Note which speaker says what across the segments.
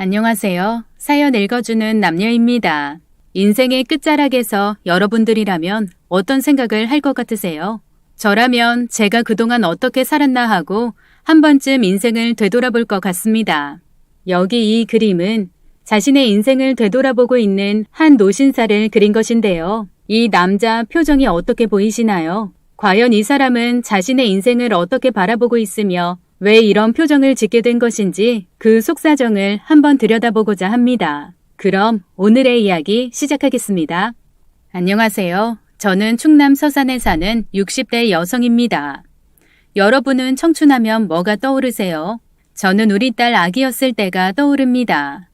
Speaker 1: 안녕하세요. 사연 읽어주는 남녀입니다. 인생의 끝자락에서 여러분들이라면 어떤 생각을 할 것 같으세요? 저라면 제가 그동안 어떻게 살았나 하고 한 번쯤 인생을 되돌아볼 것 같습니다. 여기 이 그림은 자신의 인생을 되돌아보고 있는 한 노신사를 그린 것인데요. 이 남자 표정이 어떻게 보이시나요? 과연 이 사람은 자신의 인생을 어떻게 바라보고 있으며 왜 이런 표정을 짓게 된 것인지 그 속사정을 한번 들여다보고자 합니다. 그럼 오늘의 이야기 시작하겠습니다. 안녕하세요. 저는 충남 서산에 사는 60대 여성입니다. 여러분은 청춘하면 뭐가 떠오르세요? 저는 우리 딸 아기였을 때가 떠오릅니다.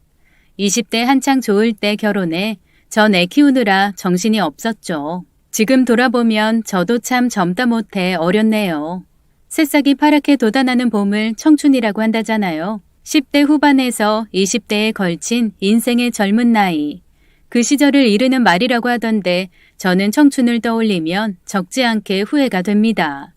Speaker 1: 20대 한창 좋을 때 결혼해 전 애 키우느라 정신이 없었죠. 지금 돌아보면 저도 참 젊다 못해 어렸네요. 새싹이 파랗게 돋아나는 봄을 청춘이라고 한다잖아요. 10대 후반에서 20대에 걸친 인생의 젊은 나이. 그 시절을 이르는 말이라고 하던데 저는 청춘을 떠올리면 적지 않게 후회가 됩니다.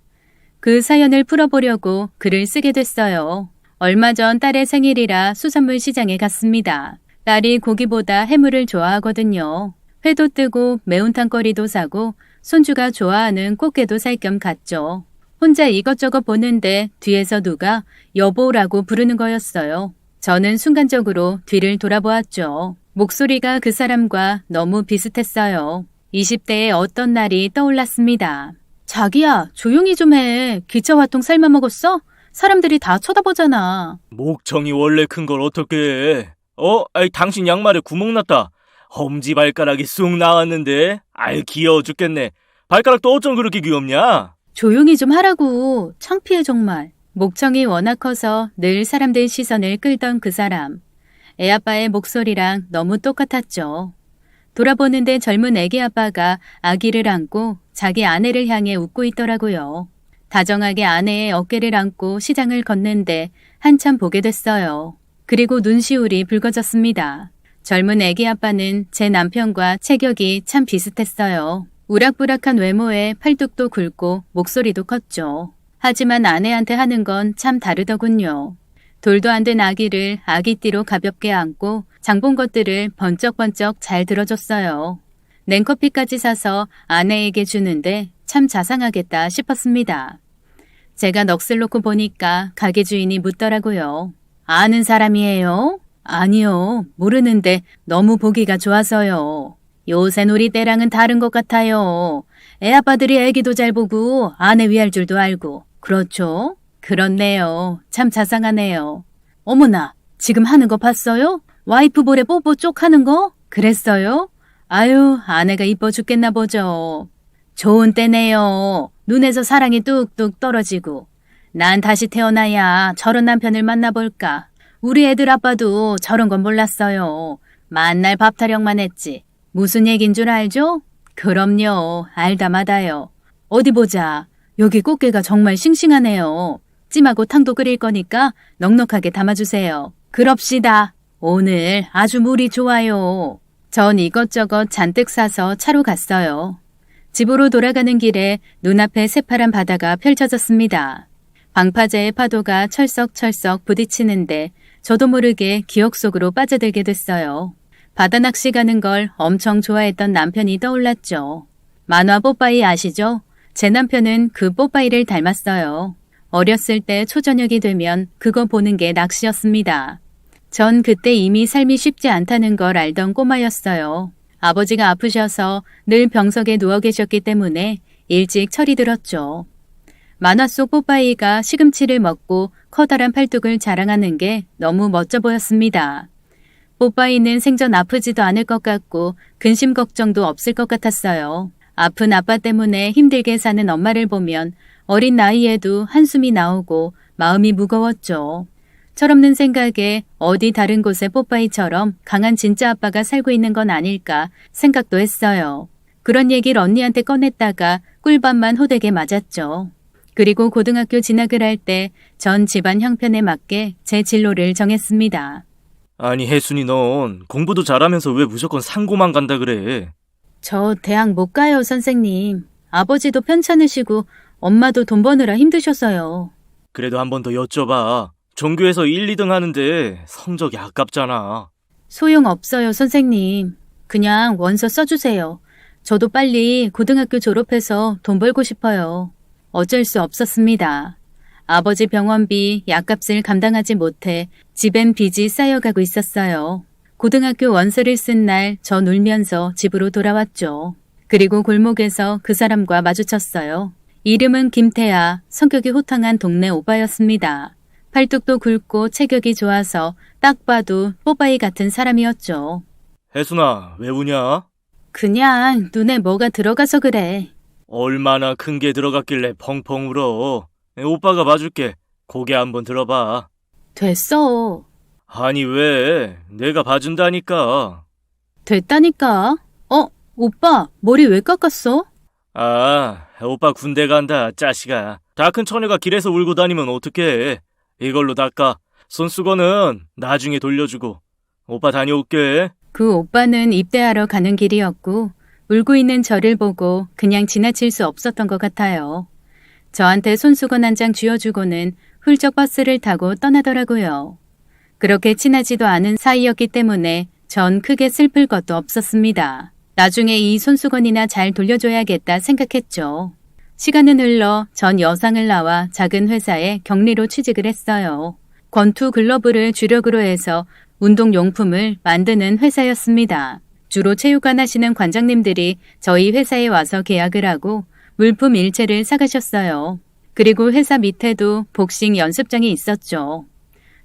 Speaker 1: 그 사연을 풀어보려고 글을 쓰게 됐어요. 얼마 전 딸의 생일이라 수산물 시장에 갔습니다. 딸이 고기보다 해물을 좋아하거든요. 회도 뜨고 매운탕거리도 사고 손주가 좋아하는 꽃게도 살 겸 갔죠. 혼자 이것저것 보는데 뒤에서 누가 여보라고 부르는 거였어요. 저는 순간적으로 뒤를 돌아보았죠. 목소리가 그 사람과 너무 비슷했어요. 20대의 어떤 날이 떠올랐습니다. 자기야, 조용히 좀 해. 기차화통 삶아 먹었어? 사람들이 다 쳐다보잖아.
Speaker 2: 목청이 원래 큰 걸 어떻게 해? 당신 양말에 구멍 났다. 엄지발가락이 쑥 나왔는데. 귀여워 죽겠네. 발가락도 어쩜 그렇게 귀엽냐?
Speaker 1: 조용히 좀 하라고. 창피해 정말. 목청이 워낙 커서 늘 사람들 시선을 끌던 그 사람. 애아빠의 목소리랑 너무 똑같았죠. 돌아보는데 젊은 애기 아빠가 아기를 안고 자기 아내를 향해 웃고 있더라고요. 다정하게 아내의 어깨를 안고 시장을 걷는데 한참 보게 됐어요. 그리고 눈시울이 붉어졌습니다. 젊은 애기 아빠는 제 남편과 체격이 참 비슷했어요. 우락부락한 외모에 팔뚝도 굵고 목소리도 컸죠. 하지만 아내한테 하는 건 참 다르더군요. 돌도 안 된 아기를 아기띠로 가볍게 안고 장본 것들을 번쩍번쩍 잘 들어줬어요. 냉커피까지 사서 아내에게 주는데 참 자상하겠다 싶었습니다. 제가 넋을 놓고 보니까 가게 주인이 묻더라고요. 아는 사람이에요? 아니요, 모르는데 너무 보기가 좋아서요. 요새 우리 때랑은 다른 것 같아요. 애아빠들이 애기도 잘 보고 아내 위할 줄도 알고. 그렇죠? 그렇네요. 참 자상하네요. 어머나, 지금 하는 거 봤어요? 와이프 볼에 뽀뽀 쪽 하는 거? 그랬어요? 아유, 아내가 이뻐 죽겠나 보죠. 좋은 때네요. 눈에서 사랑이 뚝뚝 떨어지고. 난 다시 태어나야 저런 남편을 만나볼까. 우리 애들 아빠도 저런 건 몰랐어요. 만날 밥 타령만 했지. 무슨 얘긴 줄 알죠? 그럼요. 알다마다요. 어디 보자. 여기 꽃게가 정말 싱싱하네요. 찜하고 탕도 끓일 거니까 넉넉하게 담아주세요. 그럽시다. 오늘 아주 물이 좋아요. 전 이것저것 잔뜩 사서 차로 갔어요. 집으로 돌아가는 길에 눈앞에 새파란 바다가 펼쳐졌습니다. 방파제의 파도가 철썩철썩 부딪히는데 저도 모르게 기억 속으로 빠져들게 됐어요. 바다 낚시 가는 걸 엄청 좋아했던 남편이 떠올랐죠. 만화 뽀빠이 아시죠? 제 남편은 그 뽀빠이를 닮았어요. 어렸을 때 초저녁이 되면 그거 보는 게 낚시였습니다. 전 그때 이미 삶이 쉽지 않다는 걸 알던 꼬마였어요. 아버지가 아프셔서 늘 병석에 누워 계셨기 때문에 일찍 철이 들었죠. 만화 속 뽀빠이가 시금치를 먹고 커다란 팔뚝을 자랑하는 게 너무 멋져 보였습니다. 뽀빠이는 생전 아프지도 않을 것 같고 근심 걱정도 없을 것 같았어요. 아픈 아빠 때문에 힘들게 사는 엄마를 보면 어린 나이에도 한숨이 나오고 마음이 무거웠죠. 철없는 생각에 어디 다른 곳에 뽀빠이처럼 강한 진짜 아빠가 살고 있는 건 아닐까 생각도 했어요. 그런 얘기를 언니한테 꺼냈다가 꿀밤만 호되게 맞았죠. 그리고 고등학교 진학을 할 때 전 집안 형편에 맞게 제 진로를 정했습니다.
Speaker 2: 아니 혜순이 넌 공부도 잘하면서 왜 무조건 상고만 간다 그래?
Speaker 1: 저 대학 못 가요, 선생님. 아버지도 편찮으시고 엄마도 돈 버느라 힘드셨어요.
Speaker 2: 그래도 한 번 더 여쭤봐. 전교에서 1, 2등 하는데 성적이 아깝잖아.
Speaker 1: 소용없어요, 선생님. 그냥 원서 써주세요. 저도 빨리 고등학교 졸업해서 돈 벌고 싶어요. 어쩔 수 없었습니다. 아버지 병원비, 약값을 감당하지 못해 집엔 빚이 쌓여가고 있었어요. 고등학교 원서를 쓴 날 전 울면서 집으로 돌아왔죠. 그리고 골목에서 그 사람과 마주쳤어요. 이름은 김태아, 성격이 호탕한 동네 오빠였습니다. 팔뚝도 굵고 체격이 좋아서 딱 봐도 뽀바이 같은 사람이었죠.
Speaker 2: 혜순아, 왜 우냐?
Speaker 1: 그냥 눈에 뭐가 들어가서 그래.
Speaker 2: 얼마나 큰 게 들어갔길래 펑펑 울어. 오빠가 봐줄게. 고개 한번 들어봐.
Speaker 1: 됐어.
Speaker 2: 아니 왜? 내가 봐준다니까.
Speaker 1: 됐다니까. 오빠, 머리 왜 깎았어?
Speaker 2: 아, 오빠 군대 간다, 짜식아. 다 큰 처녀가 길에서 울고 다니면 어떡해. 이걸로 닦아. 손수건은 나중에 돌려주고. 오빠 다녀올게.
Speaker 1: 그 오빠는 입대하러 가는 길이었고 울고 있는 저를 보고 그냥 지나칠 수 없었던 것 같아요. 저한테 손수건 한 장 쥐어주고는 훌쩍 버스를 타고 떠나더라고요. 그렇게 친하지도 않은 사이였기 때문에 전 크게 슬플 것도 없었습니다. 나중에 이 손수건이나 잘 돌려줘야겠다 생각했죠. 시간은 흘러 전 여상을 나와 작은 회사에 격리로 취직을 했어요. 권투 글러브를 주력으로 해서 운동용품을 만드는 회사였습니다. 주로 체육관 하시는 관장님들이 저희 회사에 와서 계약을 하고 물품 일체를 사가셨어요. 그리고 회사 밑에도 복싱 연습장이 있었죠.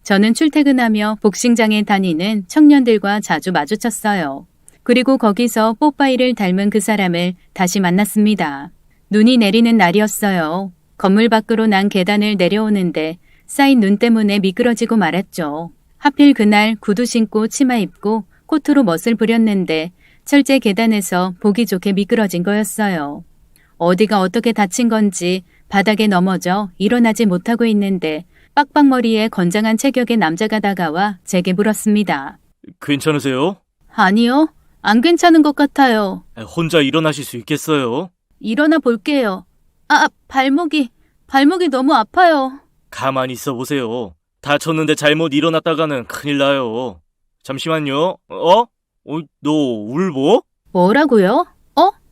Speaker 1: 저는 출퇴근하며 복싱장에 다니는 청년들과 자주 마주쳤어요. 그리고 거기서 뽀빠이를 닮은 그 사람을 다시 만났습니다. 눈이 내리는 날이었어요. 건물 밖으로 난 계단을 내려오는데 쌓인 눈 때문에 미끄러지고 말았죠. 하필 그날 구두 신고 치마 입고 코트로 멋을 부렸는데 철제 계단에서 보기 좋게 미끄러진 거였어요. 어디가 어떻게 다친 건지 바닥에 넘어져 일어나지 못하고 있는데 빡빡머리에 건장한 체격의 남자가 다가와 제게 물었습니다.
Speaker 2: 괜찮으세요?
Speaker 1: 아니요, 안 괜찮은 것 같아요.
Speaker 2: 혼자 일어나실 수 있겠어요?
Speaker 1: 일어나 볼게요. 발목이 너무 아파요.
Speaker 2: 가만히 있어 보세요. 다쳤는데 잘못 일어났다가는 큰일 나요. 잠시만요. 너 울보?
Speaker 1: 뭐라고요?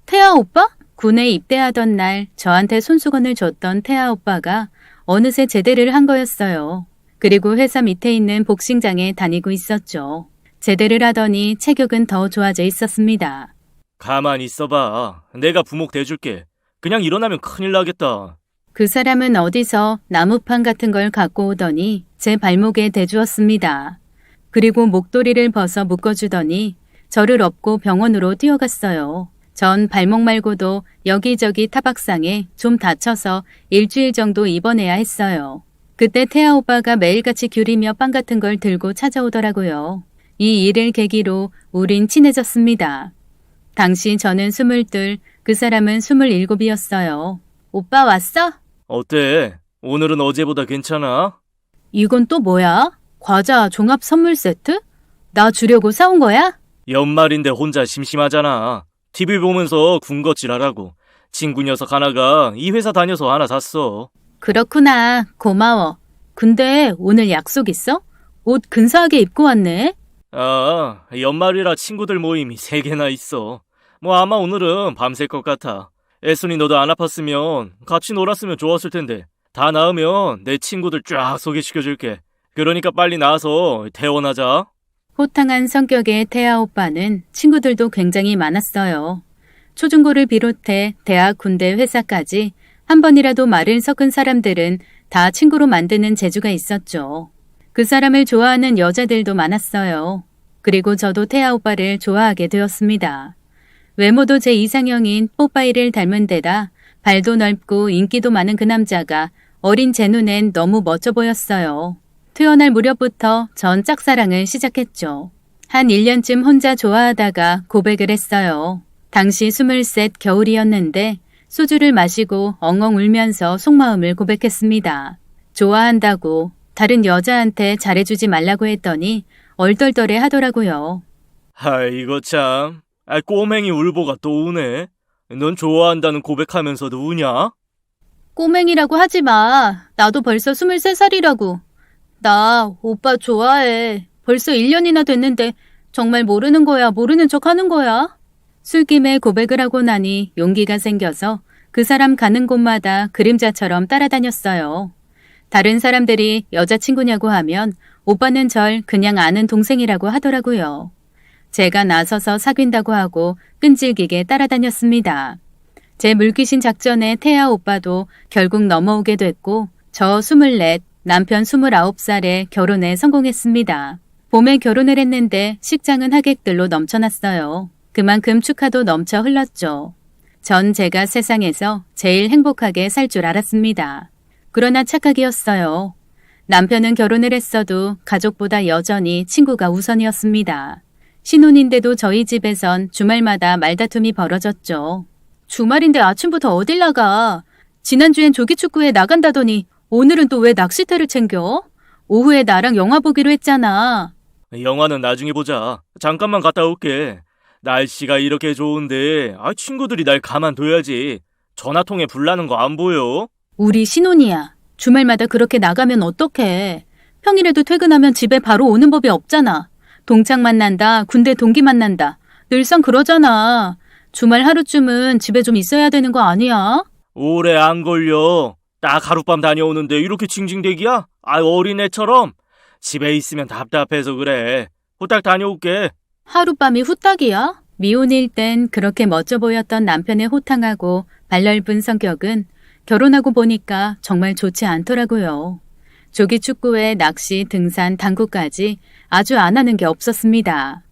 Speaker 1: 태아 오빠? 군에 입대하던 날 저한테 손수건을 줬던 태아 오빠가 어느새 제대를 한 거였어요. 그리고 회사 밑에 있는 복싱장에 다니고 있었죠. 제대를 하더니 체격은 더 좋아져 있었습니다.
Speaker 2: 가만히 있어봐. 내가 부목 대줄게. 그냥 일어나면 큰일 나겠다.
Speaker 1: 그 사람은 어디서 나무판 같은 걸 갖고 오더니 제 발목에 대주었습니다. 그리고 목도리를 벗어 묶어주더니 저를 업고 병원으로 뛰어갔어요. 전 발목 말고도 여기저기 타박상에 좀 다쳐서 일주일 정도 입원해야 했어요. 그때 태아 오빠가 매일같이 귤이며 빵 같은 걸 들고 찾아오더라고요. 이 일을 계기로 우린 친해졌습니다. 당시 저는 22, 그 사람은 27이었어요. 오빠 왔어?
Speaker 2: 어때? 오늘은 어제보다 괜찮아?
Speaker 1: 이건 또 뭐야? 과자 종합 선물 세트? 나 주려고 사온 거야?
Speaker 2: 연말인데 혼자 심심하잖아. TV 보면서 군것질하라고. 친구 녀석 하나가 이 회사 다녀서 하나 샀어.
Speaker 1: 그렇구나. 고마워. 근데 오늘 약속 있어? 옷 근사하게 입고 왔네.
Speaker 2: 연말이라 친구들 모임이 3개나 있어. 뭐 아마 오늘은 밤샐 것 같아. 애순이 너도 안 아팠으면 같이 놀았으면 좋았을 텐데. 다 나으면 내 친구들 쫙 소개시켜줄게. 그러니까 빨리 나와서 퇴원하자.
Speaker 1: 호탕한 성격의 태아 오빠는 친구들도 굉장히 많았어요. 초중고를 비롯해 대학, 군대, 회사까지 한 번이라도 말을 섞은 사람들은 다 친구로 만드는 재주가 있었죠. 그 사람을 좋아하는 여자들도 많았어요. 그리고 저도 태아 오빠를 좋아하게 되었습니다. 외모도 제 이상형인 뽀빠이를 닮은 데다 발도 넓고 인기도 많은 그 남자가 어린 제 눈엔 너무 멋져 보였어요. 퇴원할 무렵부터 전 짝사랑을 시작했죠. 한 1년쯤 혼자 좋아하다가 고백을 했어요. 당시 23 겨울이었는데 소주를 마시고 엉엉 울면서 속마음을 고백했습니다. 좋아한다고 다른 여자한테 잘해주지 말라고 했더니 얼떨떨해 하더라고요.
Speaker 2: 이거 참. 꼬맹이 울보가 또 우네. 넌 좋아한다는 고백하면서도 우냐?
Speaker 1: 꼬맹이라고 하지 마. 나도 벌써 23살이라고. 나 오빠 좋아해. 벌써 1년이나 됐는데 정말 모르는 거야, 모르는 척 하는 거야? 술김에 고백을 하고 나니 용기가 생겨서 그 사람 가는 곳마다 그림자처럼 따라다녔어요. 다른 사람들이 여자친구냐고 하면 오빠는 절 그냥 아는 동생이라고 하더라고요. 제가 나서서 사귄다고 하고 끈질기게 따라다녔습니다. 제 물귀신 작전에 태아 오빠도 결국 넘어오게 됐고 저 24, 남편 29살에 결혼에 성공했습니다. 봄에 결혼을 했는데 식장은 하객들로 넘쳐났어요. 그만큼 축하도 넘쳐 흘렀죠. 전 제가 세상에서 제일 행복하게 살 줄 알았습니다. 그러나 착각이었어요. 남편은 결혼을 했어도 가족보다 여전히 친구가 우선이었습니다. 신혼인데도 저희 집에선 주말마다 말다툼이 벌어졌죠. 주말인데 아침부터 어딜 나가? 지난주엔 조기축구에 나간다더니 오늘은 또 왜 낚시대를 챙겨? 오후에 나랑 영화 보기로 했잖아.
Speaker 2: 영화는 나중에 보자. 잠깐만 갔다 올게. 날씨가 이렇게 좋은데 친구들이 날 가만둬야지. 전화통에 불 나는 거 안 보여?
Speaker 1: 우리 신혼이야. 주말마다 그렇게 나가면 어떡해. 평일에도 퇴근하면 집에 바로 오는 법이 없잖아. 동창 만난다, 군대 동기 만난다. 늘상 그러잖아. 주말 하루쯤은 집에 좀 있어야 되는 거 아니야?
Speaker 2: 오래 안 걸려. 딱 하룻밤 다녀오는데 이렇게 징징대기야? 어린애처럼? 집에 있으면 답답해서 그래. 후딱 다녀올게.
Speaker 1: 하룻밤이 후딱이야? 미혼일 땐 그렇게 멋져 보였던 남편의 호탕하고 발넓은 성격은 결혼하고 보니까 정말 좋지 않더라고요. 조기 축구에 낚시, 등산, 당구까지 아주 안 하는 게 없었습니다.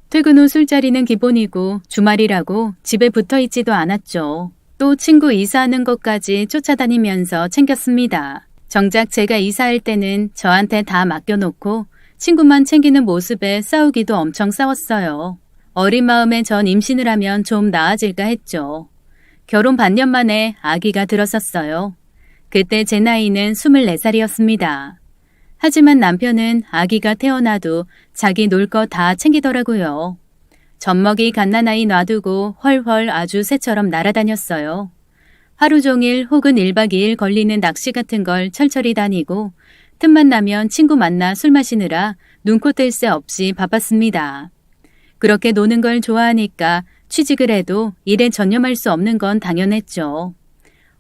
Speaker 1: 퇴근 후 술자리는 기본이고 주말이라고 집에 붙어 있지도 않았죠. 또 친구 이사하는 것까지 쫓아다니면서 챙겼습니다. 정작 제가 이사할 때는 저한테 다 맡겨놓고 친구만 챙기는 모습에 싸우기도 엄청 싸웠어요. 어린 마음에 전 임신을 하면 좀 나아질까 했죠. 결혼 반년 만에 아기가 들었었어요. 그때 제 나이는 24살이었습니다. 하지만 남편은 아기가 태어나도 자기 놀 거 다 챙기더라고요. 젖먹이 갓난아이 놔두고 헐헐 아주 새처럼 날아다녔어요. 하루 종일 혹은 1박 2일 걸리는 낚시 같은 걸 철철히 다니고 틈만 나면 친구 만나 술 마시느라 눈코 뜰 새 없이 바빴습니다. 그렇게 노는 걸 좋아하니까 취직을 해도 일에 전념할 수 없는 건 당연했죠.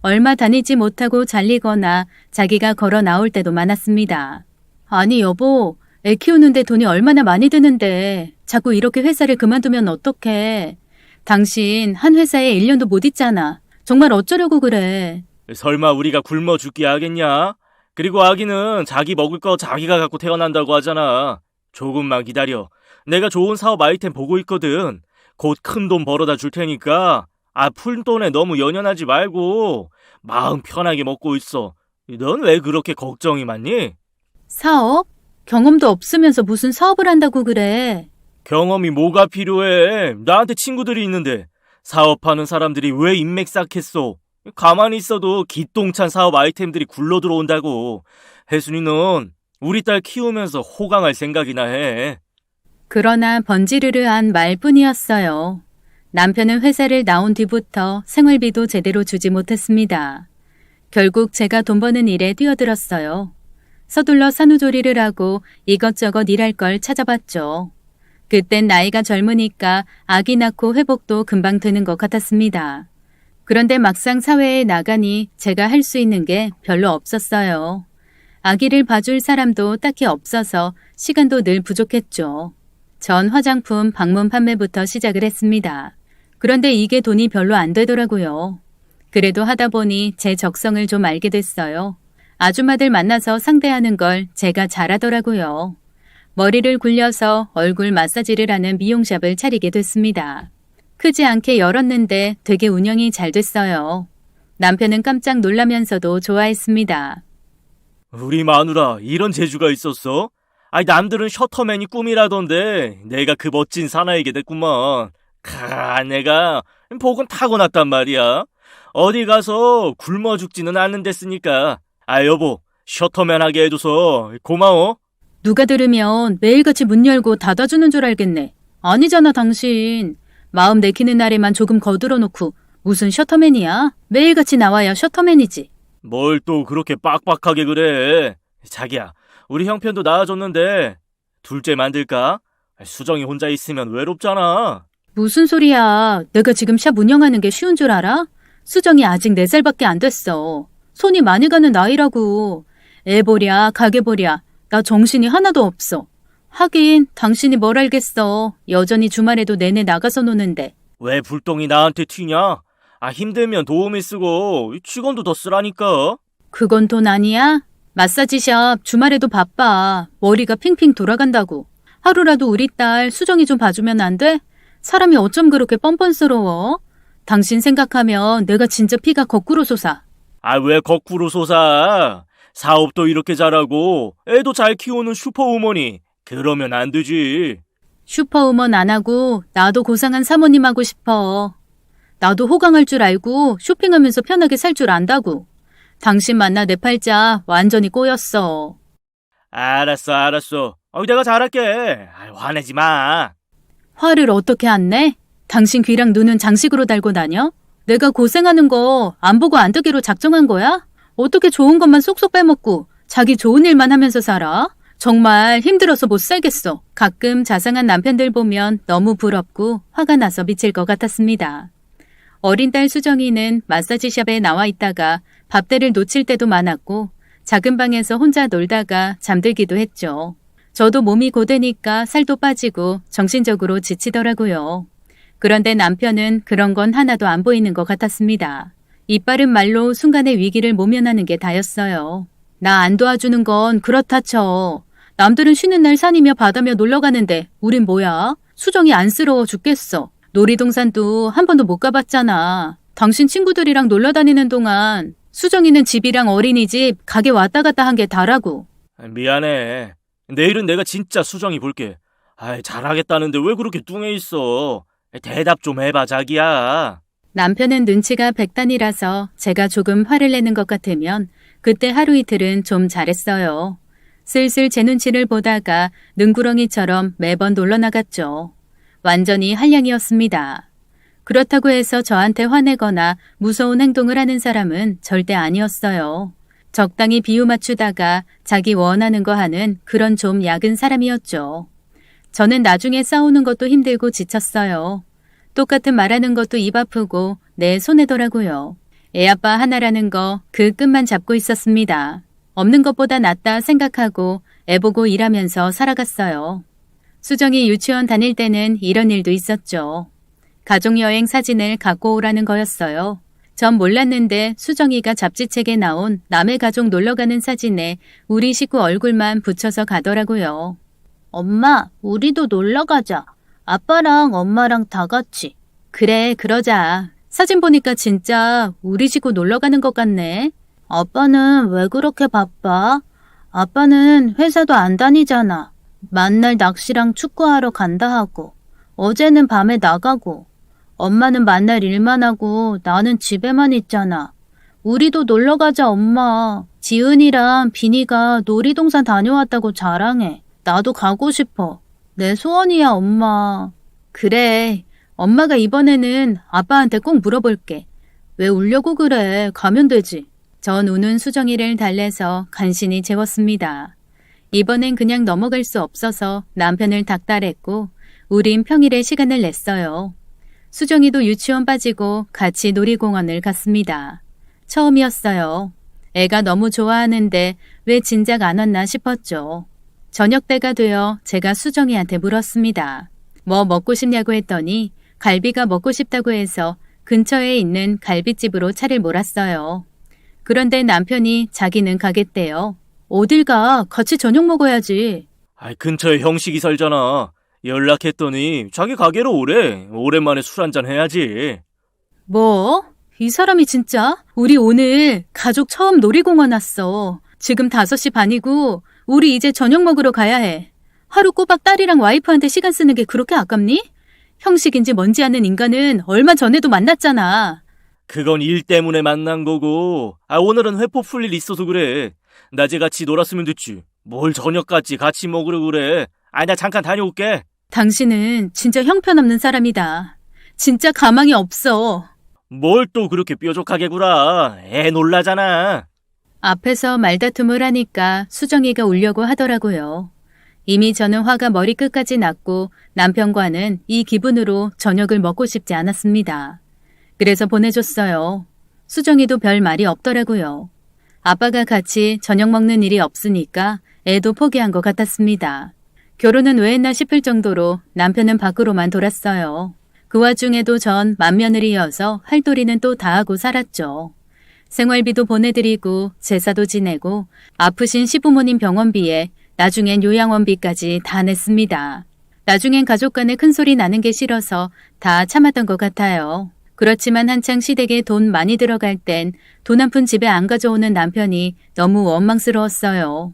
Speaker 1: 얼마 다니지 못하고 잘리거나 자기가 걸어 나올 때도 많았습니다. 아니 여보, 애 키우는데 돈이 얼마나 많이 드는데 자꾸 이렇게 회사를 그만두면 어떡해. 당신 한 회사에 1년도 못 있잖아. 정말 어쩌려고 그래.
Speaker 2: 설마 우리가 굶어 죽게 하겠냐? 그리고 아기는 자기 먹을 거 자기가 갖고 태어난다고 하잖아. 조금만 기다려. 내가 좋은 사업 아이템 보고 있거든. 곧 큰 돈 벌어다 줄 테니까 푼돈에 너무 연연하지 말고 마음 편하게 먹고 있어. 넌 왜 그렇게 걱정이 많니?
Speaker 1: 사업? 경험도 없으면서 무슨 사업을 한다고 그래.
Speaker 2: 경험이 뭐가 필요해? 나한테 친구들이 있는데 사업하는 사람들이 왜 인맥 쌓겠어? 가만히 있어도 기똥찬 사업 아이템들이 굴러 들어온다고. 혜순이는 우리 딸 키우면서 호강할 생각이나 해.
Speaker 1: 그러나 번지르르한 말뿐이었어요. 남편은 회사를 나온 뒤부터 생활비도 제대로 주지 못했습니다. 결국 제가 돈 버는 일에 뛰어들었어요. 서둘러 산후조리를 하고 이것저것 일할 걸 찾아봤죠. 그땐 나이가 젊으니까 아기 낳고 회복도 금방 되는 것 같았습니다. 그런데 막상 사회에 나가니 제가 할 수 있는 게 별로 없었어요. 아기를 봐줄 사람도 딱히 없어서 시간도 늘 부족했죠. 전 화장품 방문 판매부터 시작을 했습니다. 그런데 이게 돈이 별로 안 되더라고요. 그래도 하다 보니 제 적성을 좀 알게 됐어요. 아줌마들 만나서 상대하는 걸 제가 잘하더라고요. 머리를 굴려서 얼굴 마사지를 하는 미용샵을 차리게 됐습니다. 크지 않게 열었는데 되게 운영이 잘 됐어요. 남편은 깜짝 놀라면서도 좋아했습니다.
Speaker 2: 우리 마누라 이런 재주가 있었어? 남들은 셔터맨이 꿈이라던데 내가 그 멋진 사나이게 됐구만. 내가 복은 타고났단 말이야. 어디 가서 굶어 죽지는 않는댔으니까. 여보, 셔터맨 하게 해줘서 고마워.
Speaker 1: 누가 들으면 매일같이 문 열고 닫아주는 줄 알겠네. 아니잖아 당신. 마음 내키는 날에만 조금 거들어 놓고 무슨 셔터맨이야? 매일같이 나와야 셔터맨이지.
Speaker 2: 뭘 또 그렇게 빡빡하게 그래. 자기야, 우리 형편도 나아졌는데 둘째 만들까? 수정이 혼자 있으면 외롭잖아.
Speaker 1: 무슨 소리야. 내가 지금 샵 운영하는 게 쉬운 줄 알아? 수정이 아직 4살밖에 안 됐어. 손이 많이 가는 나이라고. 애 보랴, 가게 보랴. 나 정신이 하나도 없어. 하긴 당신이 뭘 알겠어. 여전히 주말에도 내내 나가서 노는데.
Speaker 2: 왜 불똥이 나한테 튀냐? 힘들면 도우미 쓰고 직원도 더 쓰라니까.
Speaker 1: 그건 돈 아니야? 마사지샵 주말에도 바빠. 머리가 핑핑 돌아간다고. 하루라도 우리 딸 수정이 좀 봐주면 안 돼? 사람이 어쩜 그렇게 뻔뻔스러워? 당신 생각하면 내가 진짜 피가 거꾸로 솟아.
Speaker 2: 왜 거꾸로 솟아? 사업도 이렇게 잘하고 애도 잘 키우는 슈퍼우먼이 그러면 안 되지.
Speaker 1: 슈퍼우먼 안 하고 나도 고상한 사모님 하고 싶어. 나도 호강할 줄 알고 쇼핑하면서 편하게 살 줄 안다고. 당신 만나 내 팔자 완전히 꼬였어.
Speaker 2: 알았어. 내가 잘할게. 화내지 마.
Speaker 1: 화를 어떻게 안 내? 당신 귀랑 눈은 장식으로 달고 다녀? 내가 고생하는 거 안 보고 안 듣기로 작정한 거야? 어떻게 좋은 것만 쏙쏙 빼먹고 자기 좋은 일만 하면서 살아? 정말 힘들어서 못 살겠어. 가끔 자상한 남편들 보면 너무 부럽고 화가 나서 미칠 것 같았습니다. 어린 딸 수정이는 마사지샵에 나와 있다가 밥때를 놓칠 때도 많았고 작은 방에서 혼자 놀다가 잠들기도 했죠. 저도 몸이 고되니까 살도 빠지고 정신적으로 지치더라고요. 그런데 남편은 그런 건 하나도 안 보이는 것 같았습니다. 이빠른 말로 순간의 위기를 모면하는 게 다였어요. 나 안 도와주는 건 그렇다 쳐. 남들은 쉬는 날 산이며 바다며 놀러 가는데 우린 뭐야? 수정이 안쓰러워 죽겠어. 놀이동산도 한 번도 못 가봤잖아. 당신 친구들이랑 놀러 다니는 동안 수정이는 집이랑 어린이집 가게 왔다 갔다 한 게 다라고.
Speaker 2: 미안해. 내일은 내가 진짜 수정이 볼게. 잘하겠다는데 왜 그렇게 뚱해 있어? 대답 좀 해봐, 자기야.
Speaker 1: 남편은 눈치가 백단이라서 제가 조금 화를 내는 것 같으면 그때 하루 이틀은 좀 잘했어요. 슬슬 제 눈치를 보다가 능구렁이처럼 매번 놀러 나갔죠. 완전히 한량이었습니다. 그렇다고 해서 저한테 화내거나 무서운 행동을 하는 사람은 절대 아니었어요. 적당히 비유 맞추다가 자기 원하는 거 하는 그런 좀 약은 사람이었죠. 저는 나중에 싸우는 것도 힘들고 지쳤어요. 똑같은 말하는 것도 입 아프고 내 손해더라고요. 애아빠 하나라는 거 그 끝만 잡고 있었습니다. 없는 것보다 낫다 생각하고 애보고 일하면서 살아갔어요. 수정이 유치원 다닐 때는 이런 일도 있었죠. 가족여행 사진을 갖고 오라는 거였어요. 전 몰랐는데 수정이가 잡지책에 나온 남의 가족 놀러가는 사진에 우리 식구 얼굴만 붙여서 가더라고요. 엄마, 우리도 놀러 가자. 아빠랑 엄마랑 다 같이. 그래, 그러자. 사진 보니까 진짜 우리 식구 놀러 가는 것 같네. 아빠는 왜 그렇게 바빠? 아빠는 회사도 안 다니잖아. 만날 낚시랑 축구하러 간다 하고. 어제는 밤에 나가고. 엄마는 만날 일만 하고 나는 집에만 있잖아. 우리도 놀러 가자, 엄마. 지은이랑 비니가 놀이동산 다녀왔다고 자랑해. 나도 가고 싶어. 내 소원이야, 엄마. 그래. 엄마가 이번에는 아빠한테 꼭 물어볼게. 왜 울려고 그래? 가면 되지. 전 우는 수정이를 달래서 간신히 재웠습니다. 이번엔 그냥 넘어갈 수 없어서 남편을 닥달했고 우린 평일에 시간을 냈어요. 수정이도 유치원 빠지고 같이 놀이공원을 갔습니다. 처음이었어요. 애가 너무 좋아하는데 왜 진작 안 왔나 싶었죠. 저녁 때가 되어 제가 수정이한테 물었습니다. 뭐 먹고 싶냐고 했더니 갈비가 먹고 싶다고 해서 근처에 있는 갈비집으로 차를 몰았어요. 그런데 남편이 자기는 가겠대요. 어딜 가? 같이 저녁 먹어야지.
Speaker 2: 근처에 형식이 살잖아. 연락했더니 자기 가게로 오래. 오랜만에 술 한잔 해야지.
Speaker 1: 뭐? 이 사람이 진짜? 우리 오늘 가족 처음 놀이공원 왔어. 지금 5시 반이고 우리 이제 저녁 먹으러 가야 해. 하루 꼬박 딸이랑 와이프한테 시간 쓰는 게 그렇게 아깝니? 형식인지 뭔지 아는 인간은 얼마 전에도 만났잖아.
Speaker 2: 그건 일 때문에 만난 거고. 오늘은 회포 풀 일 있어서 그래. 낮에 같이 놀았으면 됐지. 뭘 저녁까지 같이 먹으려 그래. 나 잠깐 다녀올게.
Speaker 1: 당신은 진짜 형편없는 사람이다. 진짜 가망이 없어.
Speaker 2: 뭘 또 그렇게 뾰족하게 굴아. 애 놀라잖아.
Speaker 1: 앞에서 말다툼을 하니까 수정이가 울려고 하더라고요. 이미 저는 화가 머리끝까지 났고 남편과는 이 기분으로 저녁을 먹고 싶지 않았습니다. 그래서 보내줬어요. 수정이도 별 말이 없더라고요. 아빠가 같이 저녁 먹는 일이 없으니까 애도 포기한 것 같았습니다. 결혼은 왜 했나 싶을 정도로 남편은 밖으로만 돌았어요. 그 와중에도 전 맏며느리여서 할 도리는 또 다 하고 살았죠. 생활비도 보내드리고 제사도 지내고 아프신 시부모님 병원비에 나중엔 요양원비까지 다 냈습니다. 나중엔 가족 간에 큰 소리 나는 게 싫어서 다 참았던 것 같아요. 그렇지만 한창 시댁에 돈 많이 들어갈 땐 돈 한 푼 집에 안 가져오는 남편이 너무 원망스러웠어요.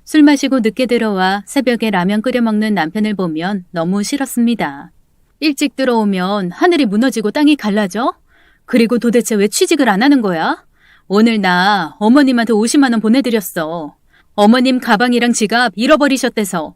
Speaker 1: 술 마시고 늦게 들어와 새벽에 라면 끓여 먹는 남편을 보면 너무 싫었습니다. 일찍 들어오면 하늘이 무너지고 땅이 갈라져? 그리고 도대체 왜 취직을 안 하는 거야? 오늘 나 어머님한테 50만 원 보내드렸어. 어머님 가방이랑 지갑 잃어버리셨대서.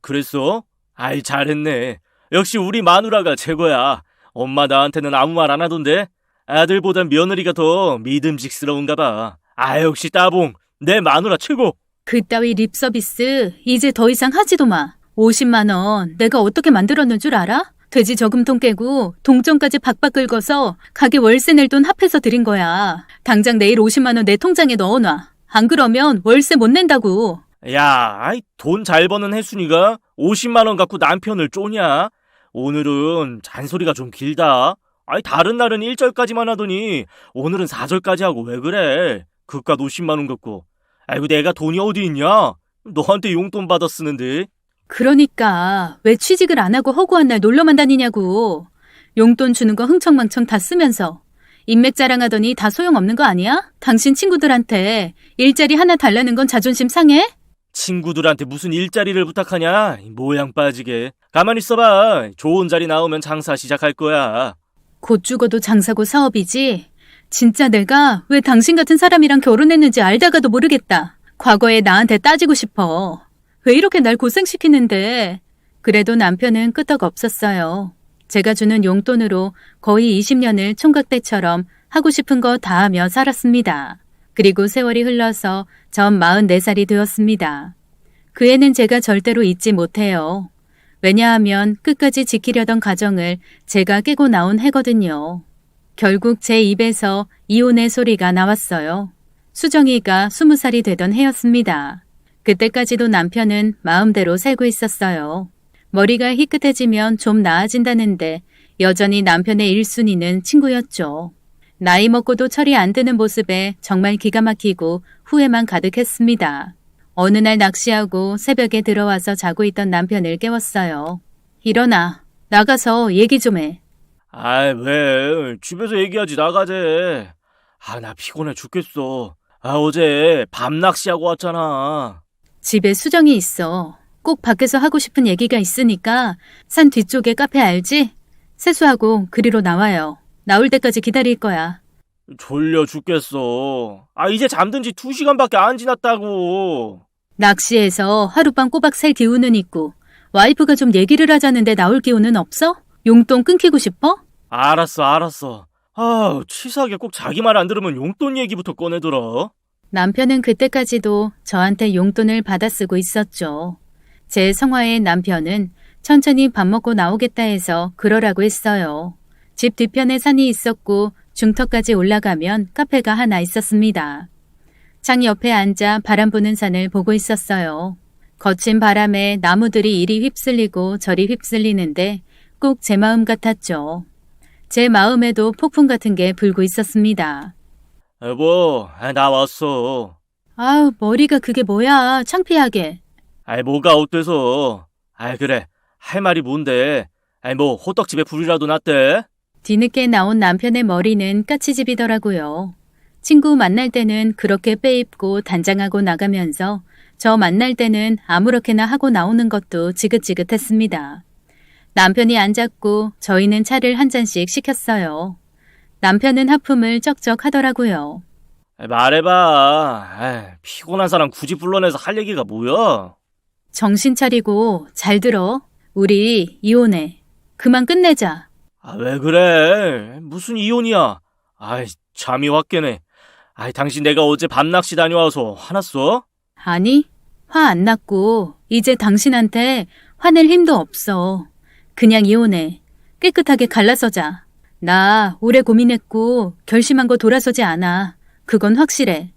Speaker 2: 그랬어? 아이, 잘했네. 역시 우리 마누라가 최고야. 엄마 나한테는 아무 말 안 하던데? 아들보단 며느리가 더 믿음직스러운가 봐. 아, 역시 따봉. 내 마누라 최고.
Speaker 1: 그따위 립서비스 이제 더 이상 하지도 마. 50만 원 내가 어떻게 만들었는 줄 알아? 돼지 저금통 깨고 동전까지 박박 긁어서 가게 월세 낼 돈 합해서 드린 거야. 당장 내일 50만 원 내 통장에 넣어놔. 안 그러면 월세 못 낸다고.
Speaker 2: 야, 아이, 돈 잘 버는 혜순이가 50만 원 갖고 남편을 쪼냐? 오늘은 잔소리가 좀 길다. 아이, 다른 날은 1절까지만 하더니 오늘은 4절까지 하고 왜 그래? 그깟 50만 원 갖고. 아이고, 내가 돈이 어디 있냐? 너한테 용돈 받아 쓰는데.
Speaker 1: 그러니까 왜 취직을 안 하고 허구한 날 놀러만 다니냐고. 용돈 주는 거 흥청망청 다 쓰면서. 인맥 자랑하더니 다 소용없는 거 아니야? 당신 친구들한테 일자리 하나 달라는 건 자존심 상해?
Speaker 2: 친구들한테 무슨 일자리를 부탁하냐? 모양 빠지게. 가만히 있어봐. 좋은 자리 나오면 장사 시작할 거야.
Speaker 1: 곧 죽어도 장사고 사업이지. 진짜 내가 왜 당신 같은 사람이랑 결혼했는지 알다가도 모르겠다. 과거에 나한테 따지고 싶어. 왜 이렇게 날 고생시키는데. 그래도 남편은 끄떡 없었어요. 제가 주는 용돈으로 거의 20년을 총각대처럼 하고 싶은 거 다 하며 살았습니다. 그리고 세월이 흘러서 전 44살이 되었습니다. 그 애는 제가 절대로 잊지 못해요. 왜냐하면 끝까지 지키려던 가정을 제가 깨고 나온 해거든요. 결국 제 입에서 이혼의 소리가 나왔어요. 수정이가 20살이 되던 해였습니다. 그때까지도 남편은 마음대로 살고 있었어요. 머리가 희끗해지면 좀 나아진다는데 여전히 남편의 1순위는 친구였죠. 나이 먹고도 철이 안 드는 모습에 정말 기가 막히고 후회만 가득했습니다. 어느 날 낚시하고 새벽에 들어와서 자고 있던 남편을 깨웠어요. 일어나. 나가서 얘기 좀 해.
Speaker 2: 아이, 왜? 집에서 얘기하지, 나가재. 아, 나 피곤해 죽겠어. 아, 어제 밤 낚시하고 왔잖아.
Speaker 1: 집에 수정이 있어. 꼭 밖에서 하고 싶은 얘기가 있으니까 산 뒤쪽에 카페 알지? 세수하고 그리로 나와요. 나올 때까지 기다릴 거야.
Speaker 2: 졸려 죽겠어. 아, 이제 잠든 지 2시간밖에 안 지났다고.
Speaker 1: 낚시해서 하룻밤 꼬박 살 기운은 있고 와이프가 좀 얘기를 하자는데 나올 기운은 없어? 용돈 끊기고 싶어?
Speaker 2: 알았어. 아, 치사하게 꼭 자기 말 안 들으면 용돈 얘기부터 꺼내더라.
Speaker 1: 남편은 그때까지도 저한테 용돈을 받아 쓰고 있었죠. 제 성화의 남편은 천천히 밥 먹고 나오겠다 해서 그러라고 했어요. 집 뒤편에 산이 있었고 중턱까지 올라가면 카페가 하나 있었습니다. 창 옆에 앉아 바람 부는 산을 보고 있었어요. 거친 바람에 나무들이 이리 휩쓸리고 저리 휩쓸리는데 꼭 제 마음 같았죠. 제 마음에도 폭풍 같은 게 불고 있었습니다.
Speaker 2: 여보, 나 왔어.
Speaker 1: 아우, 머리가 그게 뭐야, 창피하게.
Speaker 2: 아이, 뭐가 어때서? 아이, 그래. 할 말이 뭔데? 아이, 뭐 호떡집에 불이라도 났대?
Speaker 1: 뒤늦게 나온 남편의 머리는 까치집이더라고요. 친구 만날 때는 그렇게 빼입고 단장하고 나가면서 저 만날 때는 아무렇게나 하고 나오는 것도 지긋지긋했습니다. 남편이 앉았고 저희는 차를 한 잔씩 시켰어요. 남편은 하품을 쩍쩍 하더라고요.
Speaker 2: 말해봐. 피곤한 사람 굳이 불러내서 할 얘기가 뭐야?
Speaker 1: 정신 차리고 잘 들어. 우리 이혼해. 그만 끝내자.
Speaker 2: 아, 왜 그래? 무슨 이혼이야? 아이, 잠이 확 깨네. 당신 내가 어제 밤낚시 다녀와서 화났어?
Speaker 1: 아니, 화 안 났고 이제 당신한테 화낼 힘도 없어. 그냥 이혼해. 깨끗하게 갈라서자. 나 오래 고민했고 결심한 거 돌아서지 않아. 그건 확실해.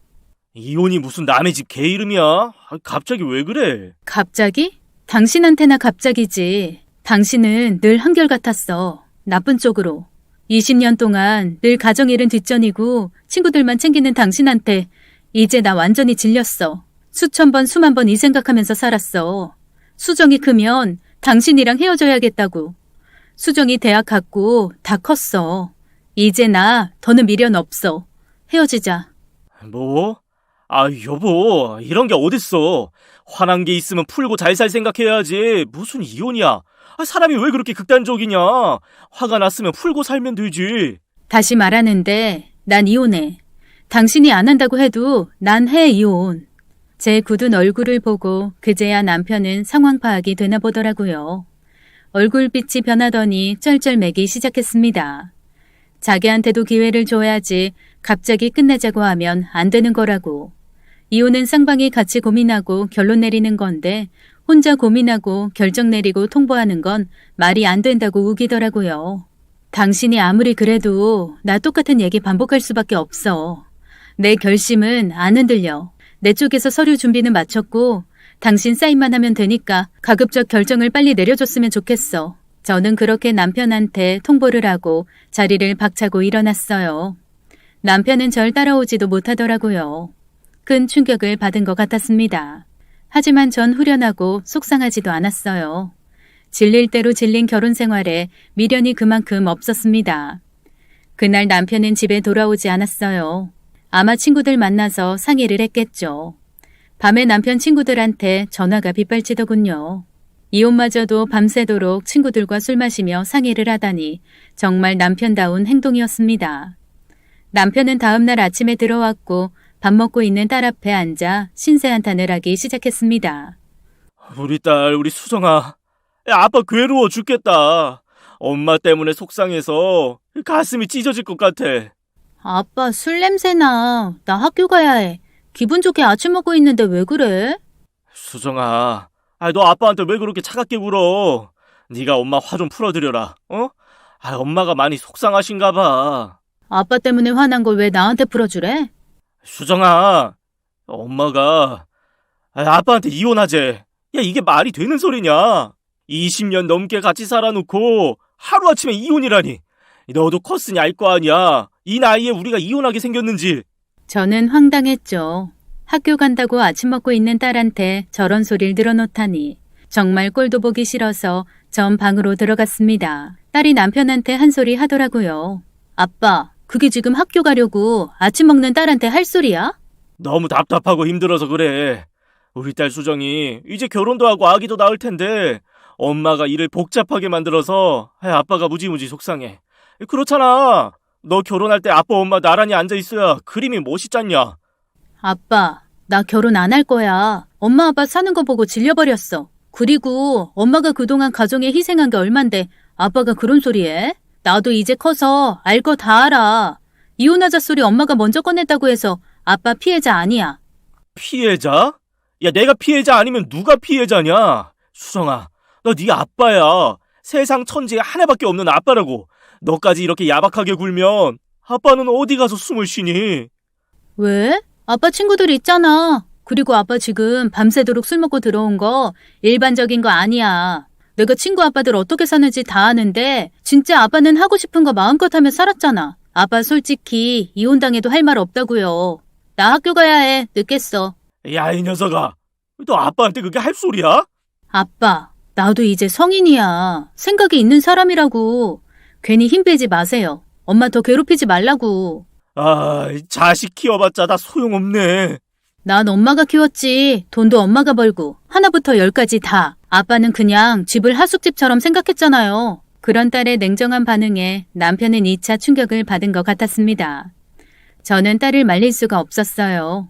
Speaker 2: 이혼이 무슨 남의 집 개 이름이야? 갑자기 왜 그래?
Speaker 1: 갑자기? 당신한테나 갑자기지. 당신은 늘 한결같았어. 나쁜 쪽으로. 20년 동안 늘 가정일은 뒷전이고 친구들만 챙기는 당신한테 이제 나 완전히 질렸어. 수천 번 수만 번 이 생각하면서 살았어. 수정이 크면 당신이랑 헤어져야겠다고. 수정이 대학 갔고 다 컸어. 이제 나 더는 미련 없어. 헤어지자.
Speaker 2: 뭐? 여보, 이런 게 어딨어. 화난 게 있으면 풀고 잘 살 생각해야지. 무슨 이혼이야. 사람이 왜 그렇게 극단적이냐. 화가 났으면 풀고 살면 되지.
Speaker 1: 다시 말하는데 난 이혼해. 당신이 안 한다고 해도 난 해 이혼. 제 굳은 얼굴을 보고 그제야 남편은 상황 파악이 되나 보더라고요. 얼굴빛이 변하더니 쩔쩔매기 시작했습니다. 자기한테도 기회를 줘야지 갑자기 끝내자고 하면 안 되는 거라고. 이혼은 쌍방이 같이 고민하고 결론 내리는 건데 혼자 고민하고 결정 내리고 통보하는 건 말이 안 된다고 우기더라고요. 당신이 아무리 그래도 나 똑같은 얘기 반복할 수밖에 없어. 내 결심은 안 흔들려. 내 쪽에서 서류 준비는 마쳤고 당신 사인만 하면 되니까 가급적 결정을 빨리 내려줬으면 좋겠어. 저는 그렇게 남편한테 통보를 하고 자리를 박차고 일어났어요. 남편은 절 따라오지도 못하더라고요. 큰 충격을 받은 것 같았습니다. 하지만 전 후련하고 속상하지도 않았어요. 질릴 대로 질린 결혼 생활에 미련이 그만큼 없었습니다. 그날 남편은 집에 돌아오지 않았어요. 아마 친구들 만나서 상의를 했겠죠. 밤에 남편 친구들한테 전화가 빗발치더군요. 이혼마저도 밤새도록 친구들과 술 마시며 상의를 하다니 정말 남편다운 행동이었습니다. 남편은 다음날 아침에 들어왔고 밥 먹고 있는 딸 앞에 앉아 신세한탄을 하기 시작했습니다.
Speaker 2: 우리 딸, 우리 수정아. 아빠 괴로워 죽겠다. 엄마 때문에 속상해서 가슴이 찢어질 것 같아.
Speaker 1: 아빠 술 냄새나. 나 학교 가야 해. 기분 좋게 아침 먹고 있는데 왜 그래?
Speaker 2: 수정아, 너 아빠한테 왜 그렇게 차갑게 굴어? 네가 엄마 화 좀 풀어드려라. 엄마가 많이 속상하신가 봐.
Speaker 1: 아빠 때문에 화난 걸 왜 나한테 풀어주래?
Speaker 2: 수정아, 엄마가 아빠한테 이혼하재. 야, 이게 말이 되는 소리냐? 20년 넘게 같이 살아놓고 하루아침에 이혼이라니. 너도 컸으니 알 거 아니야. 이 나이에 우리가 이혼하게 생겼는지.
Speaker 1: 저는 황당했죠. 학교 간다고 아침 먹고 있는 딸한테 저런 소리를 늘어놓다니. 정말 꼴도 보기 싫어서 전 방으로 들어갔습니다. 딸이 남편한테 한 소리 하더라고요. 아빠, 그게 지금 학교 가려고 아침 먹는 딸한테 할 소리야?
Speaker 2: 너무 답답하고 힘들어서 그래. 우리 딸 수정이 이제 결혼도 하고 아기도 낳을 텐데 엄마가 일을 복잡하게 만들어서 아빠가 무지무지 속상해. 그렇잖아. 너 결혼할 때 아빠 엄마 나란히 앉아있어야 그림이 멋있잖냐.
Speaker 1: 아빠, 나 결혼 안 할 거야. 엄마 아빠 사는 거 보고 질려버렸어. 그리고 엄마가 그동안 가정에 희생한 게 얼만데 아빠가 그런 소리 해? 나도 이제 커서 알 거 다 알아. 이혼하자 소리 엄마가 먼저 꺼냈다고 해서 아빠 피해자 아니야.
Speaker 2: 피해자? 야, 내가 피해자 아니면 누가 피해자냐? 수정아, 너 네 아빠야. 세상 천지에 하나밖에 없는 아빠라고. 너까지 이렇게 야박하게 굴면 아빠는 어디 가서 숨을 쉬니?
Speaker 1: 왜? 아빠 친구들 있잖아. 그리고 아빠 지금 밤새도록 술 먹고 들어온 거 일반적인 거 아니야. 내가 친구 아빠들 어떻게 사는지 다 아는데 진짜 아빠는 하고 싶은 거 마음껏 하며 살았잖아. 아빠 솔직히 이혼당해도 할 말 없다고요. 나 학교 가야 해. 늦겠어.
Speaker 2: 야, 이 녀석아. 너 아빠한테 그게 할 소리야?
Speaker 1: 아빠, 나도 이제 성인이야. 생각이 있는 사람이라고. 괜히 힘 빼지 마세요. 엄마 더 괴롭히지 말라고.
Speaker 2: 이 자식 키워봤자 다 소용없네.
Speaker 1: 난 엄마가 키웠지. 돈도 엄마가 벌고. 하나부터 열까지 다. 아빠는 그냥 집을 하숙집처럼 생각했잖아요. 그런 딸의 냉정한 반응에 남편은 2차 충격을 받은 것 같았습니다. 저는 딸을 말릴 수가 없었어요.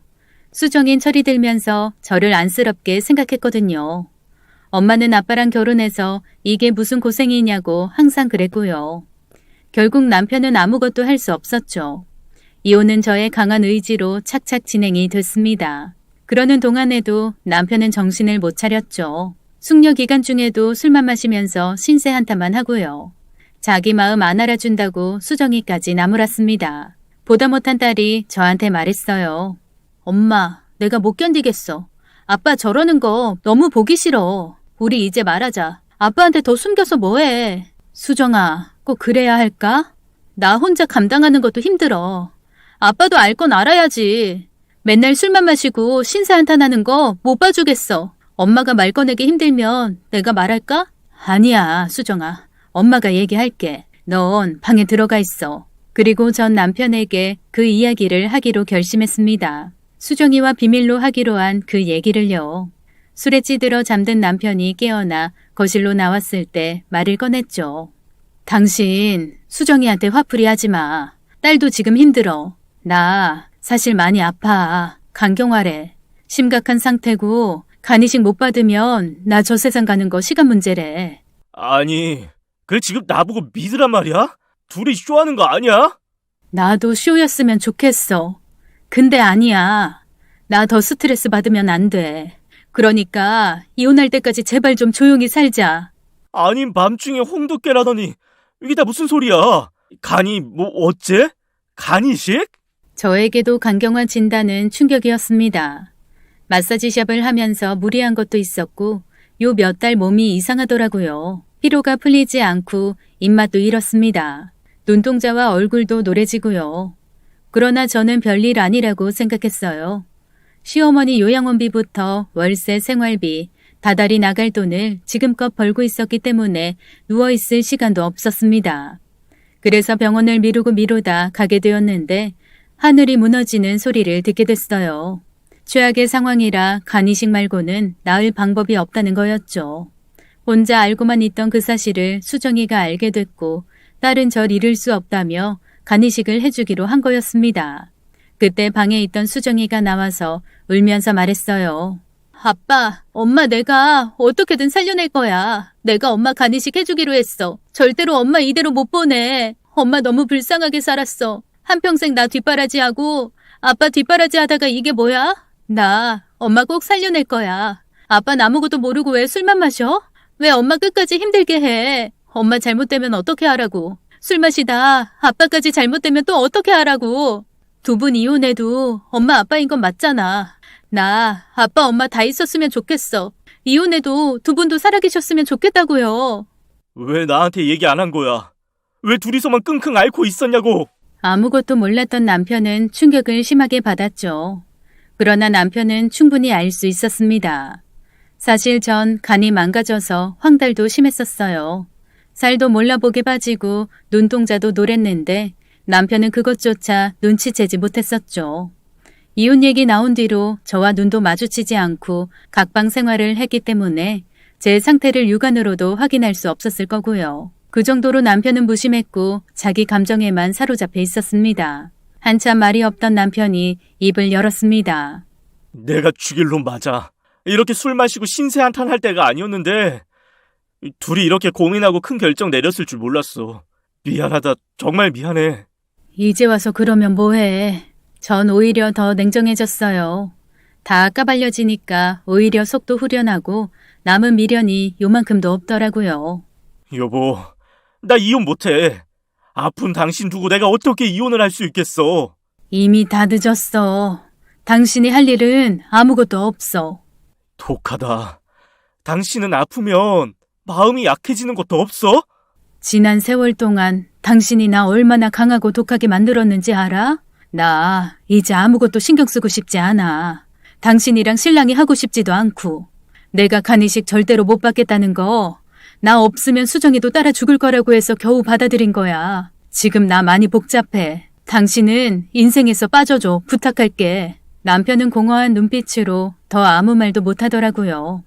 Speaker 1: 수정인 철이 들면서 저를 안쓰럽게 생각했거든요. 엄마는 아빠랑 결혼해서 이게 무슨 고생이냐고 항상 그랬고요. 결국 남편은 아무것도 할 수 없었죠. 이혼은 저의 강한 의지로 착착 진행이 됐습니다. 그러는 동안에도 남편은 정신을 못 차렸죠. 숙녀 기간 중에도 술만 마시면서 신세 한탄만 하고요. 자기 마음 안 알아준다고 수정이까지 나무랐습니다. 보다 못한 딸이 저한테 말했어요. 엄마, 내가 못 견디겠어. 아빠 저러는 거 너무 보기 싫어. 우리 이제 말하자. 아빠한테 더 숨겨서 뭐해. 수정아, 꼭 그래야 할까? 나 혼자 감당하는 것도 힘들어. 아빠도 알 건 알아야지. 맨날 술만 마시고 신세 한탄하는 거 못 봐주겠어. 엄마가 말 꺼내기 힘들면 내가 말할까? 아니야, 수정아. 엄마가 얘기할게. 넌 방에 들어가 있어. 그리고 전 남편에게 그 이야기를 하기로 결심했습니다. 수정이와 비밀로 하기로 한 그 얘기를요. 술에 찌들어 잠든 남편이 깨어나 거실로 나왔을 때 말을 꺼냈죠. 당신 수정이한테 화풀이 하지 마. 딸도 지금 힘들어. 나 사실 많이 아파. 간경화래. 심각한 상태고 간이식 못 받으면 나 저 세상 가는 거 시간 문제래.
Speaker 2: 아니, 그래 지금 나보고 믿으란 말이야? 둘이 쇼하는 거 아니야?
Speaker 1: 나도 쇼였으면 좋겠어. 근데 아니야. 나 더 스트레스 받으면 안 돼. 그러니까 이혼할 때까지 제발 좀 조용히 살자.
Speaker 2: 아니 밤중에 홍도 깨라더니 이게 다 무슨 소리야? 간이 뭐 어째? 간이식?
Speaker 1: 저에게도 간경화 진단은 충격이었습니다. 마사지샵을 하면서 무리한 것도 있었고 요 몇 달 몸이 이상하더라고요. 피로가 풀리지 않고 입맛도 잃었습니다. 눈동자와 얼굴도 노래지고요. 그러나 저는 별일 아니라고 생각했어요. 시어머니 요양원비부터 월세 생활비, 다달이 나갈 돈을 지금껏 벌고 있었기 때문에 누워있을 시간도 없었습니다. 그래서 병원을 미루고 미루다 가게 되었는데 하늘이 무너지는 소리를 듣게 됐어요. 최악의 상황이라 간이식 말고는 나을 방법이 없다는 거였죠. 혼자 알고만 있던 그 사실을 수정이가 알게 됐고 딸은 절 잃을 수 없다며 간이식을 해주기로 한 거였습니다. 그때 방에 있던 수정이가 나와서 울면서 말했어요. 아빠, 엄마 내가 어떻게든 살려낼 거야. 내가 엄마 간이식 해주기로 했어. 절대로 엄마 이대로 못 보내. 엄마 너무 불쌍하게 살았어. 한평생 나 뒷바라지하고 아빠 뒷바라지 하다가 이게 뭐야? 나 엄마 꼭 살려낼 거야. 아빠는 아무것도 모르고 왜 술만 마셔? 왜 엄마 끝까지 힘들게 해? 엄마 잘못되면 어떻게 하라고? 술 마시다 아빠까지 잘못되면 또 어떻게 하라고? 두 분 이혼해도 엄마 아빠인 건 맞잖아. 나 아빠 엄마 다 있었으면 좋겠어. 이혼해도 두 분도 살아계셨으면 좋겠다고요.
Speaker 2: 왜 나한테 얘기 안 한 거야? 왜 둘이서만 끙끙 앓고 있었냐고?
Speaker 1: 아무것도 몰랐던 남편은 충격을 심하게 받았죠. 그러나 남편은 충분히 알 수 있었습니다. 사실 전 간이 망가져서 황달도 심했었어요. 살도 몰라보게 빠지고 눈동자도 노랬는데 남편은 그것조차 눈치채지 못했었죠. 이혼 얘기 나온 뒤로 저와 눈도 마주치지 않고 각방 생활을 했기 때문에 제 상태를 육안으로도 확인할 수 없었을 거고요. 그 정도로 남편은 무심했고 자기 감정에만 사로잡혀 있었습니다. 한참 말이 없던 남편이 입을 열었습니다.
Speaker 2: 내가 죽일 놈 맞아. 이렇게 술 마시고 신세 한탄할 때가 아니었는데 둘이 이렇게 고민하고 큰 결정 내렸을 줄 몰랐어. 미안하다. 정말 미안해.
Speaker 1: 이제 와서 그러면 뭐해. 전 오히려 더 냉정해졌어요. 다 까발려지니까 오히려 속도 후련하고 남은 미련이 요만큼도 없더라고요.
Speaker 2: 여보, 나 이혼 못해. 아픈 당신 두고 내가 어떻게 이혼을 할 수 있겠어.
Speaker 1: 이미 다 늦었어. 당신이 할 일은 아무것도 없어.
Speaker 2: 독하다. 당신은 아프면 마음이 약해지는 것도 없어?
Speaker 1: 지난 세월 동안 당신이 나 얼마나 강하고 독하게 만들었는지 알아? 나 이제 아무것도 신경 쓰고 싶지 않아. 당신이랑 신랑이 하고 싶지도 않고. 내가 간이식 절대로 못 받겠다는 거 나 없으면 수정이도 따라 죽을 거라고 해서 겨우 받아들인 거야. 지금 나 많이 복잡해. 당신은 인생에서 빠져줘. 부탁할게. 남편은 공허한 눈빛으로 더 아무 말도 못하더라고요.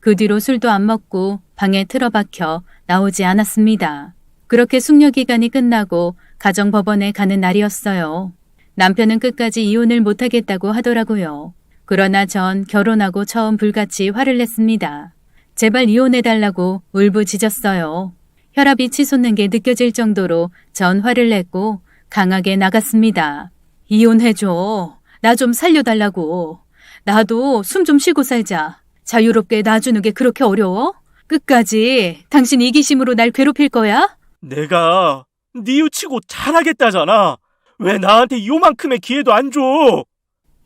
Speaker 1: 그 뒤로 술도 안 먹고 방에 틀어박혀 나오지 않았습니다. 그렇게 숙려 기간이 끝나고 가정법원에 가는 날이었어요. 남편은 끝까지 이혼을 못하겠다고 하더라고요. 그러나 전 결혼하고 처음 불같이 화를 냈습니다. 제발 이혼해달라고 울부짖었어요. 혈압이 치솟는 게 느껴질 정도로 전 화를 냈고 강하게 나갔습니다. 이혼해줘. 나 좀 살려달라고. 나도 숨 좀 쉬고 살자. 자유롭게 놔주는 게 그렇게 어려워? 끝까지 당신 이기심으로 날 괴롭힐 거야?
Speaker 2: 내가 뉘우치고 잘하겠다잖아. 왜 나한테 요만큼의 기회도 안 줘?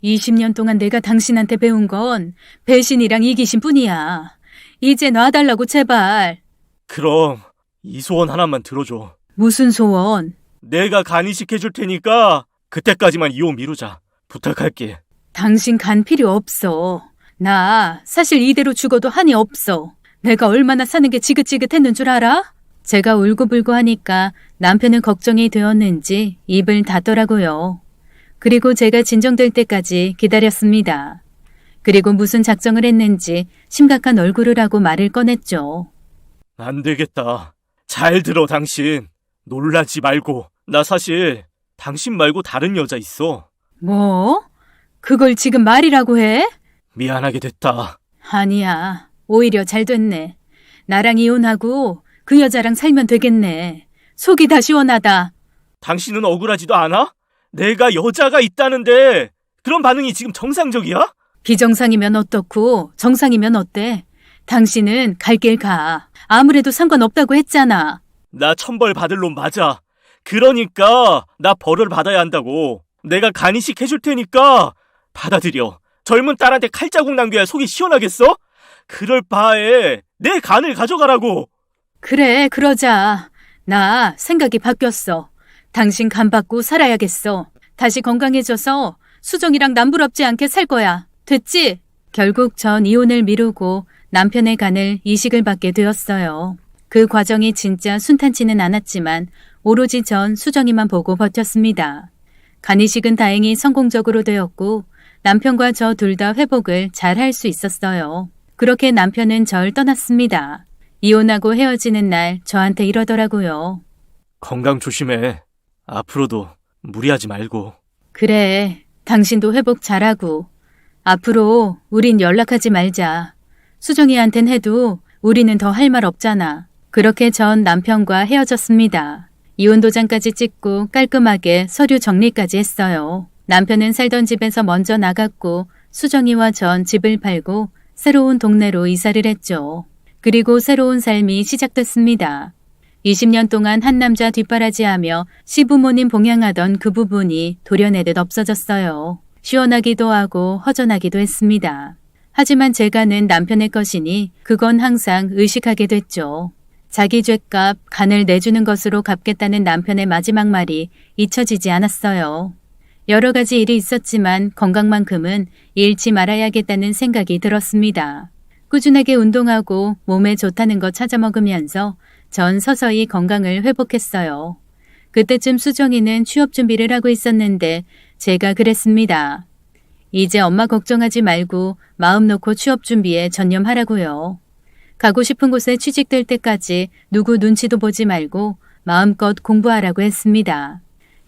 Speaker 1: 20년 동안 내가 당신한테 배운 건 배신이랑 이기심 뿐이야. 이제 놔달라고 제발.
Speaker 2: 그럼 이 소원 하나만 들어줘.
Speaker 1: 무슨 소원?
Speaker 2: 내가 간이식해줄 테니까 그때까지만 이혼 미루자. 부탁할게.
Speaker 1: 당신 간 필요 없어. 나 사실 이대로 죽어도 한이 없어. 내가 얼마나 사는 게 지긋지긋했는 줄 알아? 제가 울고불고 하니까 남편은 걱정이 되었는지 입을 닫더라고요. 그리고 제가 진정될 때까지 기다렸습니다. 그리고 무슨 작정을 했는지 심각한 얼굴을 하고 말을 꺼냈죠.
Speaker 2: 안 되겠다. 잘 들어, 당신. 놀라지 말고. 나 사실 당신 말고 다른 여자 있어.
Speaker 1: 뭐? 그걸 지금 말이라고 해?
Speaker 2: 미안하게 됐다.
Speaker 1: 아니야. 오히려 잘 됐네. 나랑 이혼하고 그 여자랑 살면 되겠네. 속이 다 시원하다.
Speaker 2: 당신은 억울하지도 않아? 내가 여자가 있다는데 그런 반응이 지금 정상적이야?
Speaker 1: 비정상이면 어떻고 정상이면 어때? 당신은 갈 길 가. 아무래도 상관없다고 했잖아.
Speaker 2: 나 천벌 받을 놈 맞아. 그러니까 나 벌을 받아야 한다고. 내가 간이식 해줄 테니까 받아들여. 젊은 딸한테 칼자국 남겨야 속이 시원하겠어? 그럴 바에 내 간을 가져가라고.
Speaker 1: 그래, 그러자. 나 생각이 바뀌었어. 당신 간 받고 살아야겠어. 다시 건강해져서 수정이랑 남부럽지 않게 살 거야. 됐지? 결국 전 이혼을 미루고 남편의 간을 이식을 받게 되었어요. 그 과정이 진짜 순탄치는 않았지만 오로지 전 수정이만 보고 버텼습니다. 간이식은 다행히 성공적으로 되었고 남편과 저 둘 다 회복을 잘 할 수 있었어요. 그렇게 남편은 절 떠났습니다. 이혼하고 헤어지는 날 저한테 이러더라고요.
Speaker 2: 건강 조심해. 앞으로도 무리하지 말고.
Speaker 1: 그래, 당신도 회복 잘하고. 앞으로 우린 연락하지 말자. 수정이한텐 해도 우리는 더 할 말 없잖아. 그렇게 전 남편과 헤어졌습니다. 이혼 도장까지 찍고 깔끔하게 서류 정리까지 했어요. 남편은 살던 집에서 먼저 나갔고 수정이와 전 집을 팔고 새로운 동네로 이사를 했죠. 그리고 새로운 삶이 시작됐습니다. 20년 동안 한 남자 뒷바라지하며 시부모님 봉양하던 그 부분이 도려내듯 없어졌어요. 시원하기도 하고 허전하기도 했습니다. 하지만 제가는 남편의 것이니 그건 항상 의식하게 됐죠. 자기 죗값 간을 내주는 것으로 갚겠다는 남편의 마지막 말이 잊혀지지 않았어요. 여러 가지 일이 있었지만 건강만큼은 잃지 말아야겠다는 생각이 들었습니다. 꾸준하게 운동하고 몸에 좋다는 거 찾아 먹으면서 전 서서히 건강을 회복했어요. 그때쯤 수정이는 취업 준비를 하고 있었는데 제가 그랬습니다. 이제 엄마 걱정하지 말고 마음 놓고 취업 준비에 전념하라고요. 가고 싶은 곳에 취직될 때까지 누구 눈치도 보지 말고 마음껏 공부하라고 했습니다.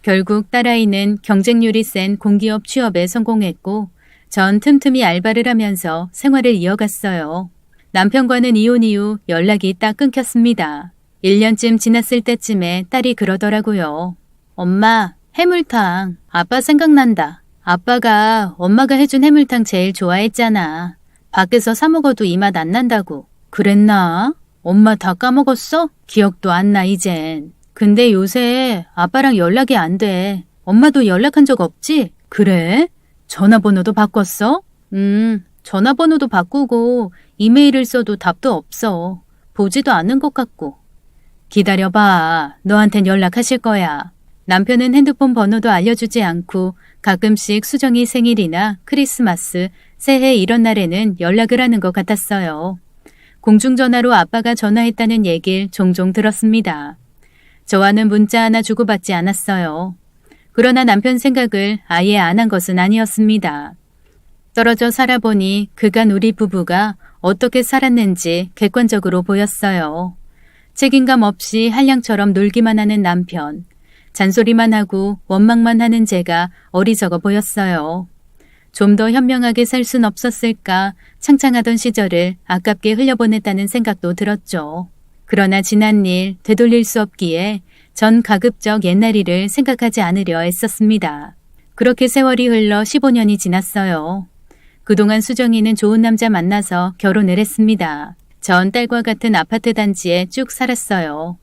Speaker 1: 결국 딸아이는 경쟁률이 센 공기업 취업에 성공했고 전 틈틈이 알바를 하면서 생활을 이어갔어요. 남편과는 이혼 이후 연락이 딱 끊겼습니다. 1년쯤 지났을 때쯤에 딸이 그러더라고요. 엄마, 해물탕. 아빠 생각난다. 아빠가 엄마가 해준 해물탕 제일 좋아했잖아. 밖에서 사 먹어도 이 맛 안 난다고. 그랬나? 엄마 다 까먹었어? 기억도 안 나 이젠. 근데 요새 아빠랑 연락이 안 돼. 엄마도 연락한 적 없지? 그래? 전화번호도 바꿨어? 전화번호도 바꾸고 이메일을 써도 답도 없어. 보지도 않는 것 같고. 기다려봐. 너한텐 연락하실 거야. 남편은 핸드폰 번호도 알려주지 않고 가끔씩 수정이 생일이나 크리스마스, 새해 이런 날에는 연락을 하는 것 같았어요. 공중전화로 아빠가 전화했다는 얘기를 종종 들었습니다. 저와는 문자 하나 주고받지 않았어요. 그러나 남편 생각을 아예 안 한 것은 아니었습니다. 떨어져 살아보니 그간 우리 부부가 어떻게 살았는지 객관적으로 보였어요. 책임감 없이 한량처럼 놀기만 하는 남편, 잔소리만 하고 원망만 하는 제가 어리석어 보였어요. 좀 더 현명하게 살 순 없었을까 창창하던 시절을 아깝게 흘려보냈다는 생각도 들었죠. 그러나 지난 일 되돌릴 수 없기에 전 가급적 옛날 일을 생각하지 않으려 애썼습니다. 그렇게 세월이 흘러 15년이 지났어요. 그동안 수정이는 좋은 남자 만나서 결혼을 했습니다. 전 딸과 같은 아파트 단지에 쭉 살았어요.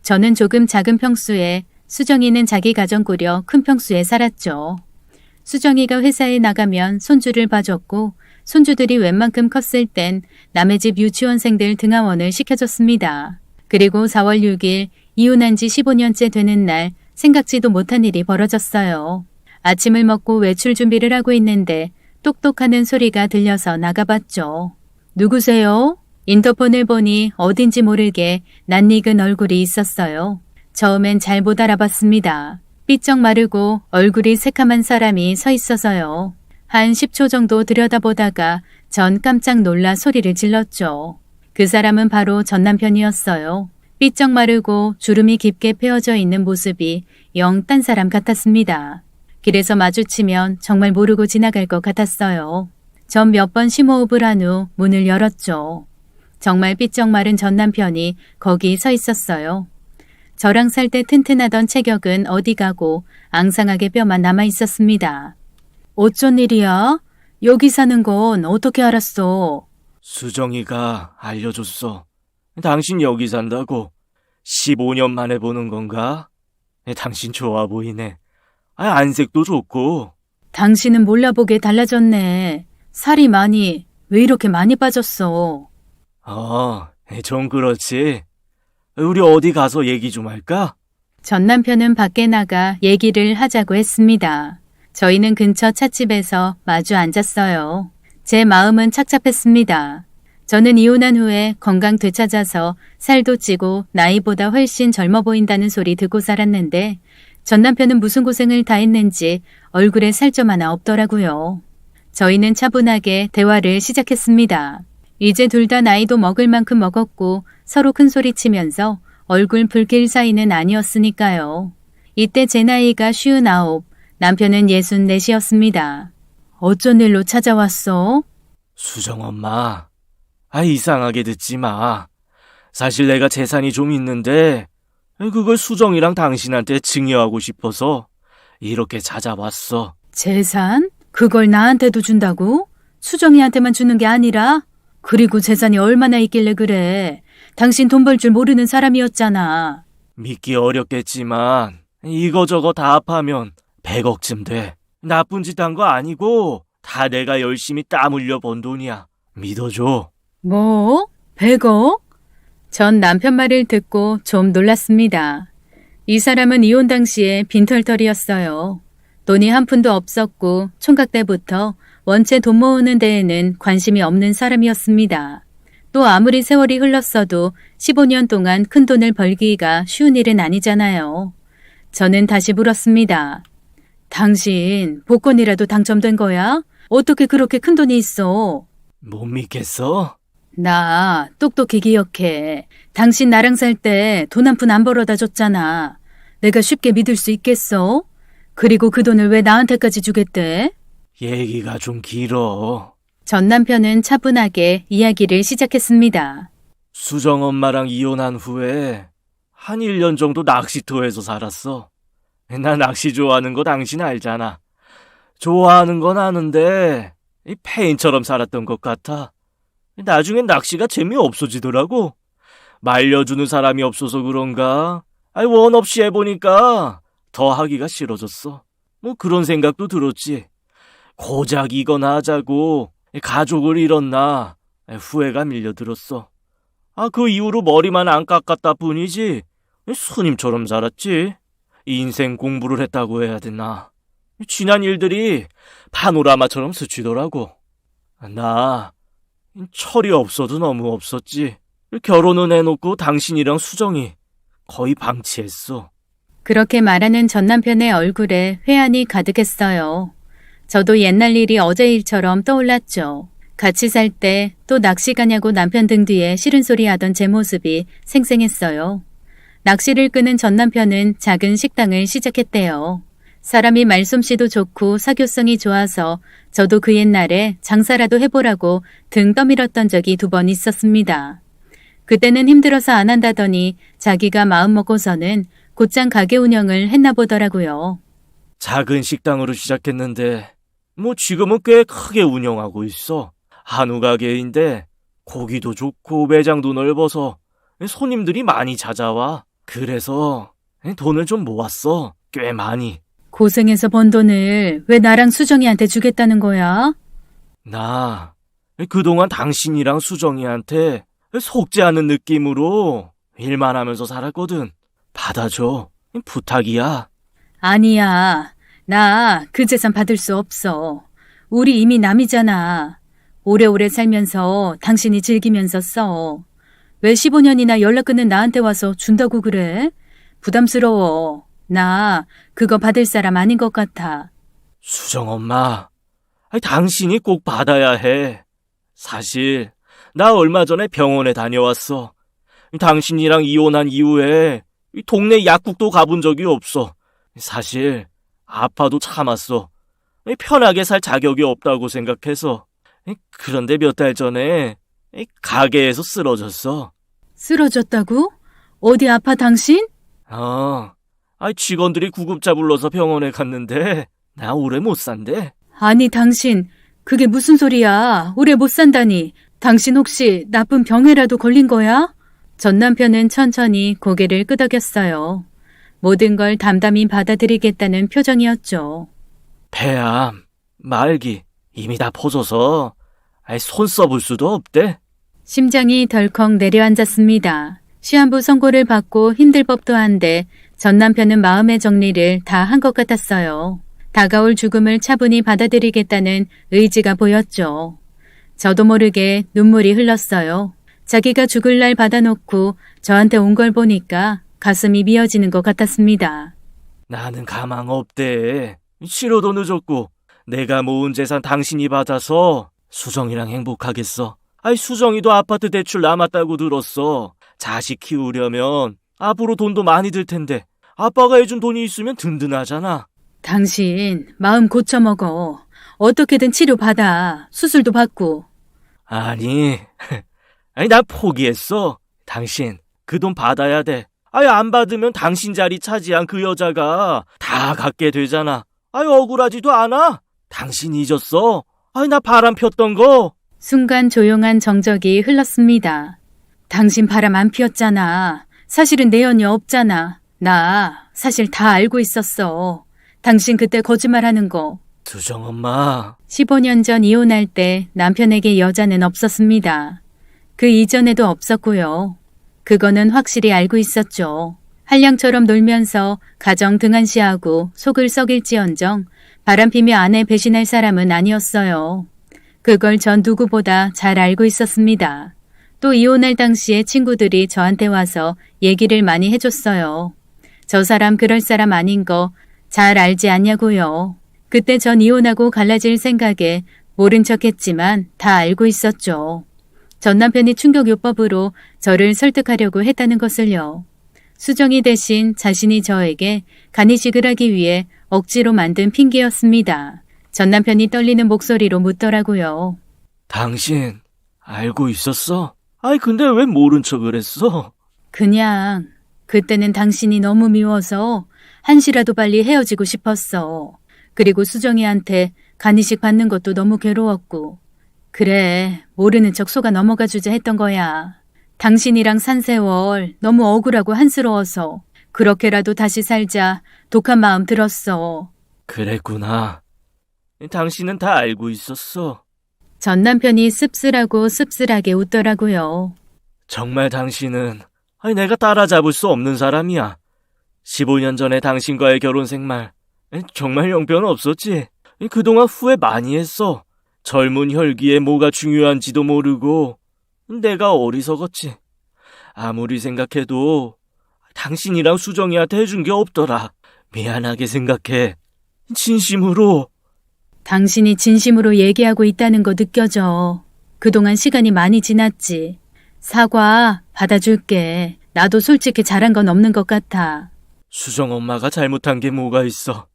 Speaker 1: 저는 조금 작은 평수에, 수정이는 자기 가정 꾸려 큰 평수에 살았죠. 수정이가 회사에 나가면 손주를 봐줬고 손주들이 웬만큼 컸을 땐 남의 집 유치원생들 등하원을 시켜줬습니다. 그리고 4월 6일 이혼한 지 15년째 되는 날 생각지도 못한 일이 벌어졌어요. 아침을 먹고 외출 준비를 하고 있는데 똑똑하는 소리가 들려서 나가봤죠. 누구세요? 인터폰을 보니 어딘지 모르게 낯익은 얼굴이 있었어요. 처음엔 잘 못 알아봤습니다. 삐쩍 마르고 얼굴이 새카만 사람이 서 있어서요. 한 10초 정도 들여다보다가 전 깜짝 놀라 소리를 질렀죠. 그 사람은 바로 전 남편이었어요. 삐쩍 마르고 주름이 깊게 펴어져 있는 모습이 영 딴 사람 같았습니다. 길에서 마주치면 정말 모르고 지나갈 것 같았어요. 전 몇 번 심호흡을 한 후 문을 열었죠. 정말 삐쩍 마른 전 남편이 거기 서 있었어요. 저랑 살 때 튼튼하던 체격은 어디 가고 앙상하게 뼈만 남아 있었습니다. 어쩐 일이야? 여기 사는 건 어떻게 알았어?
Speaker 2: 수정이가 알려줬어. 당신 여기 산다고. 15년 만에 보는 건가? 당신 좋아 보이네. 안색도 좋고.
Speaker 1: 당신은 몰라보게 달라졌네. 살이 왜 이렇게 많이 빠졌어?
Speaker 2: 좀 그렇지. 우리 어디 가서 얘기 좀 할까?
Speaker 1: 전 남편은 밖에 나가 얘기를 하자고 했습니다. 저희는 근처 찻집에서 마주 앉았어요. 제 마음은 착잡했습니다. 저는 이혼한 후에 건강 되찾아서 살도 찌고 나이보다 훨씬 젊어 보인다는 소리 듣고 살았는데 전 남편은 무슨 고생을 다 했는지 얼굴에 살점 하나 없더라고요. 저희는 차분하게 대화를 시작했습니다. 이제 둘 다 나이도 먹을 만큼 먹었고 서로 큰 소리 치면서 얼굴 붉힐 사이는 아니었으니까요. 이때 제 나이가 59, 남편은 64이었습니다. 어쩐 일로 찾아왔어?
Speaker 2: 수정 엄마. 이상하게 듣지 마. 사실 내가 재산이 좀 있는데 그걸 수정이랑 당신한테 증여하고 싶어서 이렇게 찾아왔어.
Speaker 1: 재산? 그걸 나한테도 준다고? 수정이한테만 주는 게 아니라? 그리고 재산이 얼마나 있길래 그래? 당신 돈 벌 줄 모르는 사람이었잖아.
Speaker 2: 믿기 어렵겠지만 이거저거 다 합하면 100억쯤 돼. 나쁜 짓 한 거 아니고 다 내가 열심히 땀 흘려 번 돈이야. 믿어줘.
Speaker 1: 뭐? 100억? 전 남편 말을 듣고 좀 놀랐습니다. 이 사람은 이혼 당시에 빈털털이었어요. 돈이 한 푼도 없었고 총각 때부터 원체 돈 모으는 데에는 관심이 없는 사람이었습니다. 또 아무리 세월이 흘렀어도 15년 동안 큰 돈을 벌기가 쉬운 일은 아니잖아요. 저는 다시 물었습니다. 당신 복권이라도 당첨된 거야? 어떻게 그렇게 큰 돈이 있어?
Speaker 2: 못 믿겠어?
Speaker 1: 나 똑똑히 기억해. 당신 나랑 살 때 돈 한 푼 안 벌어다 줬잖아. 내가 쉽게 믿을 수 있겠어? 그리고 그 돈을 왜 나한테까지 주겠대?
Speaker 2: 얘기가 좀 길어.
Speaker 1: 전 남편은 차분하게 이야기를 시작했습니다.
Speaker 2: 수정 엄마랑 이혼한 후에 한 1년 정도 낚시터에서 살았어. 나 낚시 좋아하는 거 당신 알잖아. 좋아하는 건 아는데 페인처럼 살았던 것 같아. 나중엔 낚시가 재미없어지더라고. 말려주는 사람이 없어서 그런가? 원 없이 해보니까 더 하기가 싫어졌어. 그런 생각도 들었지. 고작 이거나 하자고 가족을 잃었나 후회가 밀려들었어. 그 이후로 머리만 안 깎았다 뿐이지 스님처럼 살았지. 인생 공부를 했다고 해야 되나. 지난 일들이 파노라마처럼 스치더라고. 나 철이 없어도 너무 없었지. 결혼은 해놓고 당신이랑 수정이 거의 방치했어.
Speaker 1: 그렇게 말하는 전 남편의 얼굴에 회한이 가득했어요. 저도 옛날 일이 어제 일처럼 떠올랐죠. 같이 살 때 또 낚시 가냐고 남편 등 뒤에 싫은 소리 하던 제 모습이 생생했어요. 낚시를 끄는 전 남편은 작은 식당을 시작했대요. 사람이 말솜씨도 좋고 사교성이 좋아서 저도 그 옛날에 장사라도 해보라고 등 떠밀었던 적이 2번 있었습니다. 그때는 힘들어서 안 한다더니 자기가 마음 먹고서는 곧장 가게 운영을 했나 보더라고요.
Speaker 2: 작은 식당으로 시작했는데 뭐 지금은 꽤 크게 운영하고 있어. 한우 가게인데 고기도 좋고 매장도 넓어서 손님들이 많이 찾아와. 그래서 돈을 좀 모았어. 꽤 많이.
Speaker 1: 고생해서 번 돈을 왜 나랑 수정이한테 주겠다는 거야?
Speaker 2: 나 그동안 당신이랑 수정이한테 속지 않은 느낌으로 일만 하면서 살았거든. 받아줘. 부탁이야.
Speaker 1: 아니야. 나 그 재산 받을 수 없어. 우리 이미 남이잖아. 오래오래 살면서 당신이 즐기면서 써. 왜 15년이나 연락 끊는 나한테 와서 준다고 그래? 부담스러워. 나 그거 받을 사람 아닌 것 같아.
Speaker 2: 수정 엄마, 당신이 꼭 받아야 해. 사실 나 얼마 전에 병원에 다녀왔어. 당신이랑 이혼한 이후에 동네 약국도 가본 적이 없어. 사실 아파도 참았어. 편하게 살 자격이 없다고 생각해서. 그런데 몇 달 전에 가게에서 쓰러졌어.
Speaker 1: 쓰러졌다고? 어디 아파 당신?
Speaker 2: 직원들이 구급차 불러서 병원에 갔는데 나 오래 못 산대.
Speaker 1: 아니 당신 그게 무슨 소리야. 오래 못 산다니. 당신 혹시 나쁜 병에라도 걸린 거야? 전 남편은 천천히 고개를 끄덕였어요. 모든 걸 담담히 받아들이겠다는 표정이었죠.
Speaker 2: 폐암, 말기 이미 다 퍼져서 손 써볼 수도 없대.
Speaker 1: 심장이 덜컥 내려앉았습니다. 시한부 선고를 받고 힘들 법도 한데 전 남편은 마음의 정리를 다 한 것 같았어요. 다가올 죽음을 차분히 받아들이겠다는 의지가 보였죠. 저도 모르게 눈물이 흘렀어요. 자기가 죽을 날 받아놓고 저한테 온 걸 보니까 가슴이 미어지는 것 같았습니다.
Speaker 2: 나는 가망 없대. 치료도 늦었고 내가 모은 재산 당신이 받아서 수정이랑 행복하겠어. 수정이도 아파트 대출 남았다고 들었어. 자식 키우려면 앞으로 돈도 많이 들 텐데 아빠가 해준 돈이 있으면 든든하잖아.
Speaker 1: 당신 마음 고쳐먹어. 어떻게든 치료받아. 수술도 받고.
Speaker 2: 아니, 난 포기했어. 당신 그 돈 받아야 돼. 안 받으면 당신 자리 차지한 그 여자가 다 갖게 되잖아. 억울하지도 않아. 당신 잊었어. 나 바람 폈던 거.
Speaker 1: 순간 조용한 정적이 흘렀습니다. 당신 바람 안 피웠잖아. 사실은 내 연이 없잖아. 나 사실 다 알고 있었어. 당신 그때 거짓말하는 거.
Speaker 2: 수정 엄마.
Speaker 1: 15년 전 이혼할 때 남편에게 여자는 없었습니다. 그 이전에도 없었고요. 그거는 확실히 알고 있었죠. 한량처럼 놀면서 가정 등한시하고 속을 썩일지언정 바람피며 아내 배신할 사람은 아니었어요. 그걸 전 누구보다 잘 알고 있었습니다. 또 이혼할 당시에 친구들이 저한테 와서 얘기를 많이 해줬어요. 저 사람 그럴 사람 아닌 거 잘 알지 않냐고요. 그때 전 이혼하고 갈라질 생각에 모른 척했지만 다 알고 있었죠. 전 남편이 충격요법으로 저를 설득하려고 했다는 것을요. 수정이 대신 자신이 저에게 간이식을 하기 위해 억지로 만든 핑계였습니다. 전 남편이 떨리는 목소리로 묻더라고요.
Speaker 2: 당신 알고 있었어? 근데 왜 모른 척을 했어?
Speaker 1: 그냥 그때는 당신이 너무 미워서 한시라도 빨리 헤어지고 싶었어. 그리고 수정이한테 간이식 받는 것도 너무 괴로웠고. 그래, 모르는 척 속아 넘어가 주자 했던 거야. 당신이랑 산 세월 너무 억울하고 한스러워서 그렇게라도 다시 살자 독한 마음 들었어.
Speaker 2: 그랬구나. 당신은 다 알고 있었어.
Speaker 1: 전 남편이 씁쓸하고 씁쓸하게 웃더라고요.
Speaker 2: 정말 당신은 내가 따라잡을 수 없는 사람이야. 15년 전에 당신과의 결혼 생활 정말 형편 없었지. 그동안 후회 많이 했어. 젊은 혈기에 뭐가 중요한지도 모르고 내가 어리석었지. 아무리 생각해도 당신이랑 수정이한테 해준 게 없더라. 미안하게 생각해. 진심으로.
Speaker 1: 당신이 진심으로 얘기하고 있다는 거 느껴져. 그동안 시간이 많이 지났지. 사과 받아줄게. 나도 솔직히 잘한 건 없는 것 같아.
Speaker 2: 수정 엄마가 잘못한 게 뭐가 있어.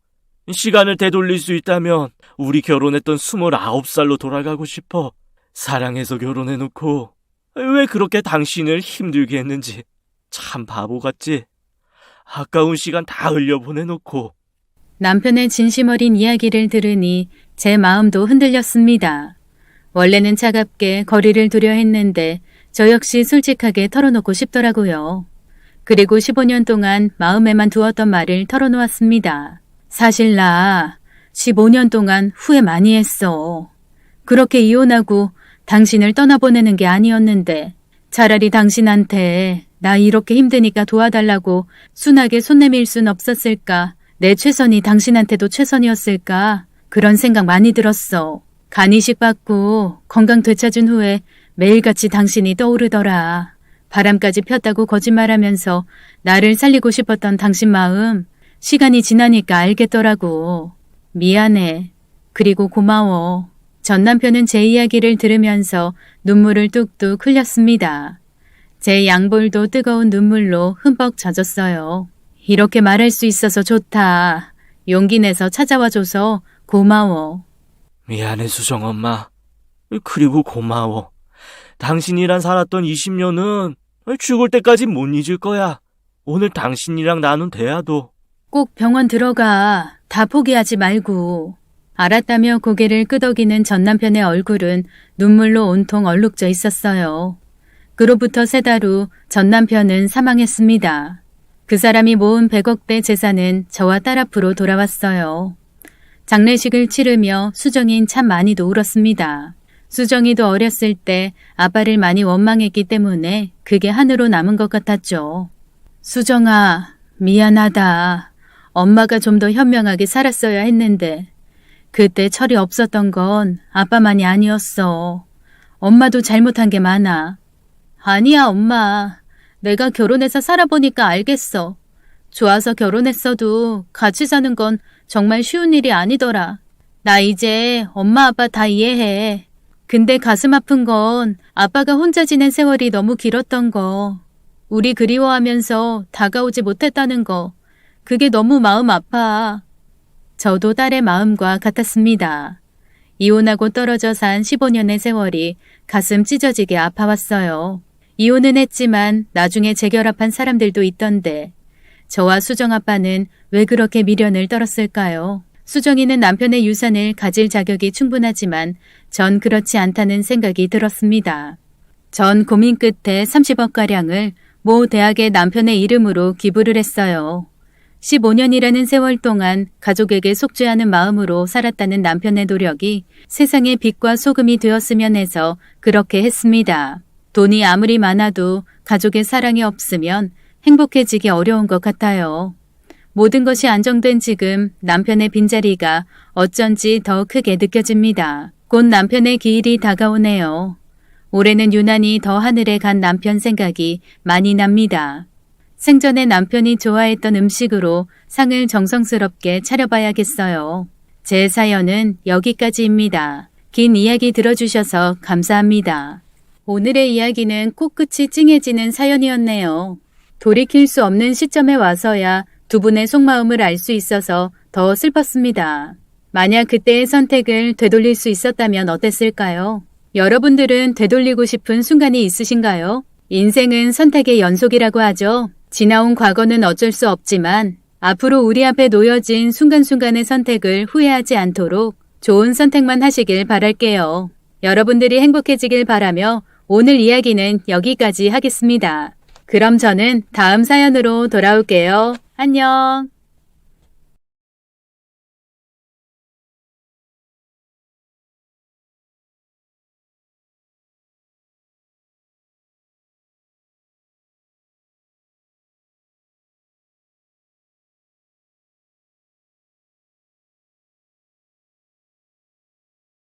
Speaker 2: 시간을 되돌릴 수 있다면 우리 결혼했던 29살로 돌아가고 싶어. 사랑해서 결혼해놓고 왜 그렇게 당신을 힘들게 했는지 참 바보 같지. 아까운 시간 다 흘려보내놓고.
Speaker 1: 남편의 진심 어린 이야기를 들으니 제 마음도 흔들렸습니다. 원래는 차갑게 거리를 두려 했는데 저 역시 솔직하게 털어놓고 싶더라고요. 그리고 15년 동안 마음에만 두었던 말을 털어놓았습니다. 사실 나 15년 동안 후회 많이 했어. 그렇게 이혼하고 당신을 떠나보내는 게 아니었는데 차라리 당신한테 나 이렇게 힘드니까 도와달라고 순하게 손 내밀 순 없었을까? 내 최선이 당신한테도 최선이었을까? 그런 생각 많이 들었어. 간 이식 받고 건강 되찾은 후에 매일같이 당신이 떠오르더라. 바람까지 폈다고 거짓말하면서 나를 살리고 싶었던 당신 마음 시간이 지나니까 알겠더라고. 미안해. 그리고 고마워. 전 남편은 제 이야기를 들으면서 눈물을 뚝뚝 흘렸습니다. 제 양볼도 뜨거운 눈물로 흠뻑 젖었어요. 이렇게 말할 수 있어서 좋다. 용기 내서 찾아와줘서 고마워.
Speaker 2: 미안해, 수정 엄마. 그리고 고마워. 당신이랑 살았던 20년은 죽을 때까지 못 잊을 거야. 오늘 당신이랑 나눈 대화도.
Speaker 1: 꼭 병원 들어가. 다 포기하지 말고. 알았다며 고개를 끄덕이는 전 남편의 얼굴은 눈물로 온통 얼룩져 있었어요. 그로부터 3달 후 전 남편은 사망했습니다. 그 사람이 모은 100억대 재산은 저와 딸 앞으로 돌아왔어요. 장례식을 치르며 수정이는 참 많이도 울었습니다. 수정이도 어렸을 때 아빠를 많이 원망했기 때문에 그게 한으로 남은 것 같았죠. 수정아, 미안하다. 엄마가 좀 더 현명하게 살았어야 했는데 그때 철이 없었던 건 아빠만이 아니었어. 엄마도 잘못한 게 많아. 아니야, 엄마. 내가 결혼해서 살아보니까 알겠어. 좋아서 결혼했어도 같이 사는 건 정말 쉬운 일이 아니더라. 나 이제 엄마 아빠 다 이해해. 근데 가슴 아픈 건 아빠가 혼자 지낸 세월이 너무 길었던 거. 우리 그리워하면서 다가오지 못했다는 거. 그게 너무 마음 아파. 저도 딸의 마음과 같았습니다. 이혼하고 떨어져 산 15년의 세월이 가슴 찢어지게 아파왔어요. 이혼은 했지만 나중에 재결합한 사람들도 있던데 저와 수정 아빠는 왜 그렇게 미련을 떨었을까요? 수정이는 남편의 유산을 가질 자격이 충분하지만 전 그렇지 않다는 생각이 들었습니다. 전 고민 끝에 30억가량을 모 대학의 남편의 이름으로 기부를 했어요. 15년이라는 세월 동안 가족에게 속죄하는 마음으로 살았다는 남편의 노력이 세상의 빛과 소금이 되었으면 해서 그렇게 했습니다. 돈이 아무리 많아도 가족의 사랑이 없으면 행복해지기 어려운 것 같아요. 모든 것이 안정된 지금 남편의 빈자리가 어쩐지 더 크게 느껴집니다. 곧 남편의 기일이 다가오네요. 올해는 유난히 더 하늘에 간 남편 생각이 많이 납니다. 생전에 남편이 좋아했던 음식으로 상을 정성스럽게 차려봐야겠어요. 제 사연은 여기까지입니다. 긴 이야기 들어주셔서 감사합니다. 오늘의 이야기는 코끝이 찡해지는 사연이었네요. 돌이킬 수 없는 시점에 와서야 두 분의 속마음을 알 수 있어서 더 슬펐습니다. 만약 그때의 선택을 되돌릴 수 있었다면 어땠을까요? 여러분들은 되돌리고 싶은 순간이 있으신가요? 인생은 선택의 연속이라고 하죠. 지나온 과거는 어쩔 수 없지만 앞으로 우리 앞에 놓여진 순간순간의 선택을 후회하지 않도록 좋은 선택만 하시길 바랄게요. 여러분들이 행복해지길 바라며 오늘 이야기는 여기까지 하겠습니다. 그럼 저는 다음 사연으로 돌아올게요. 안녕.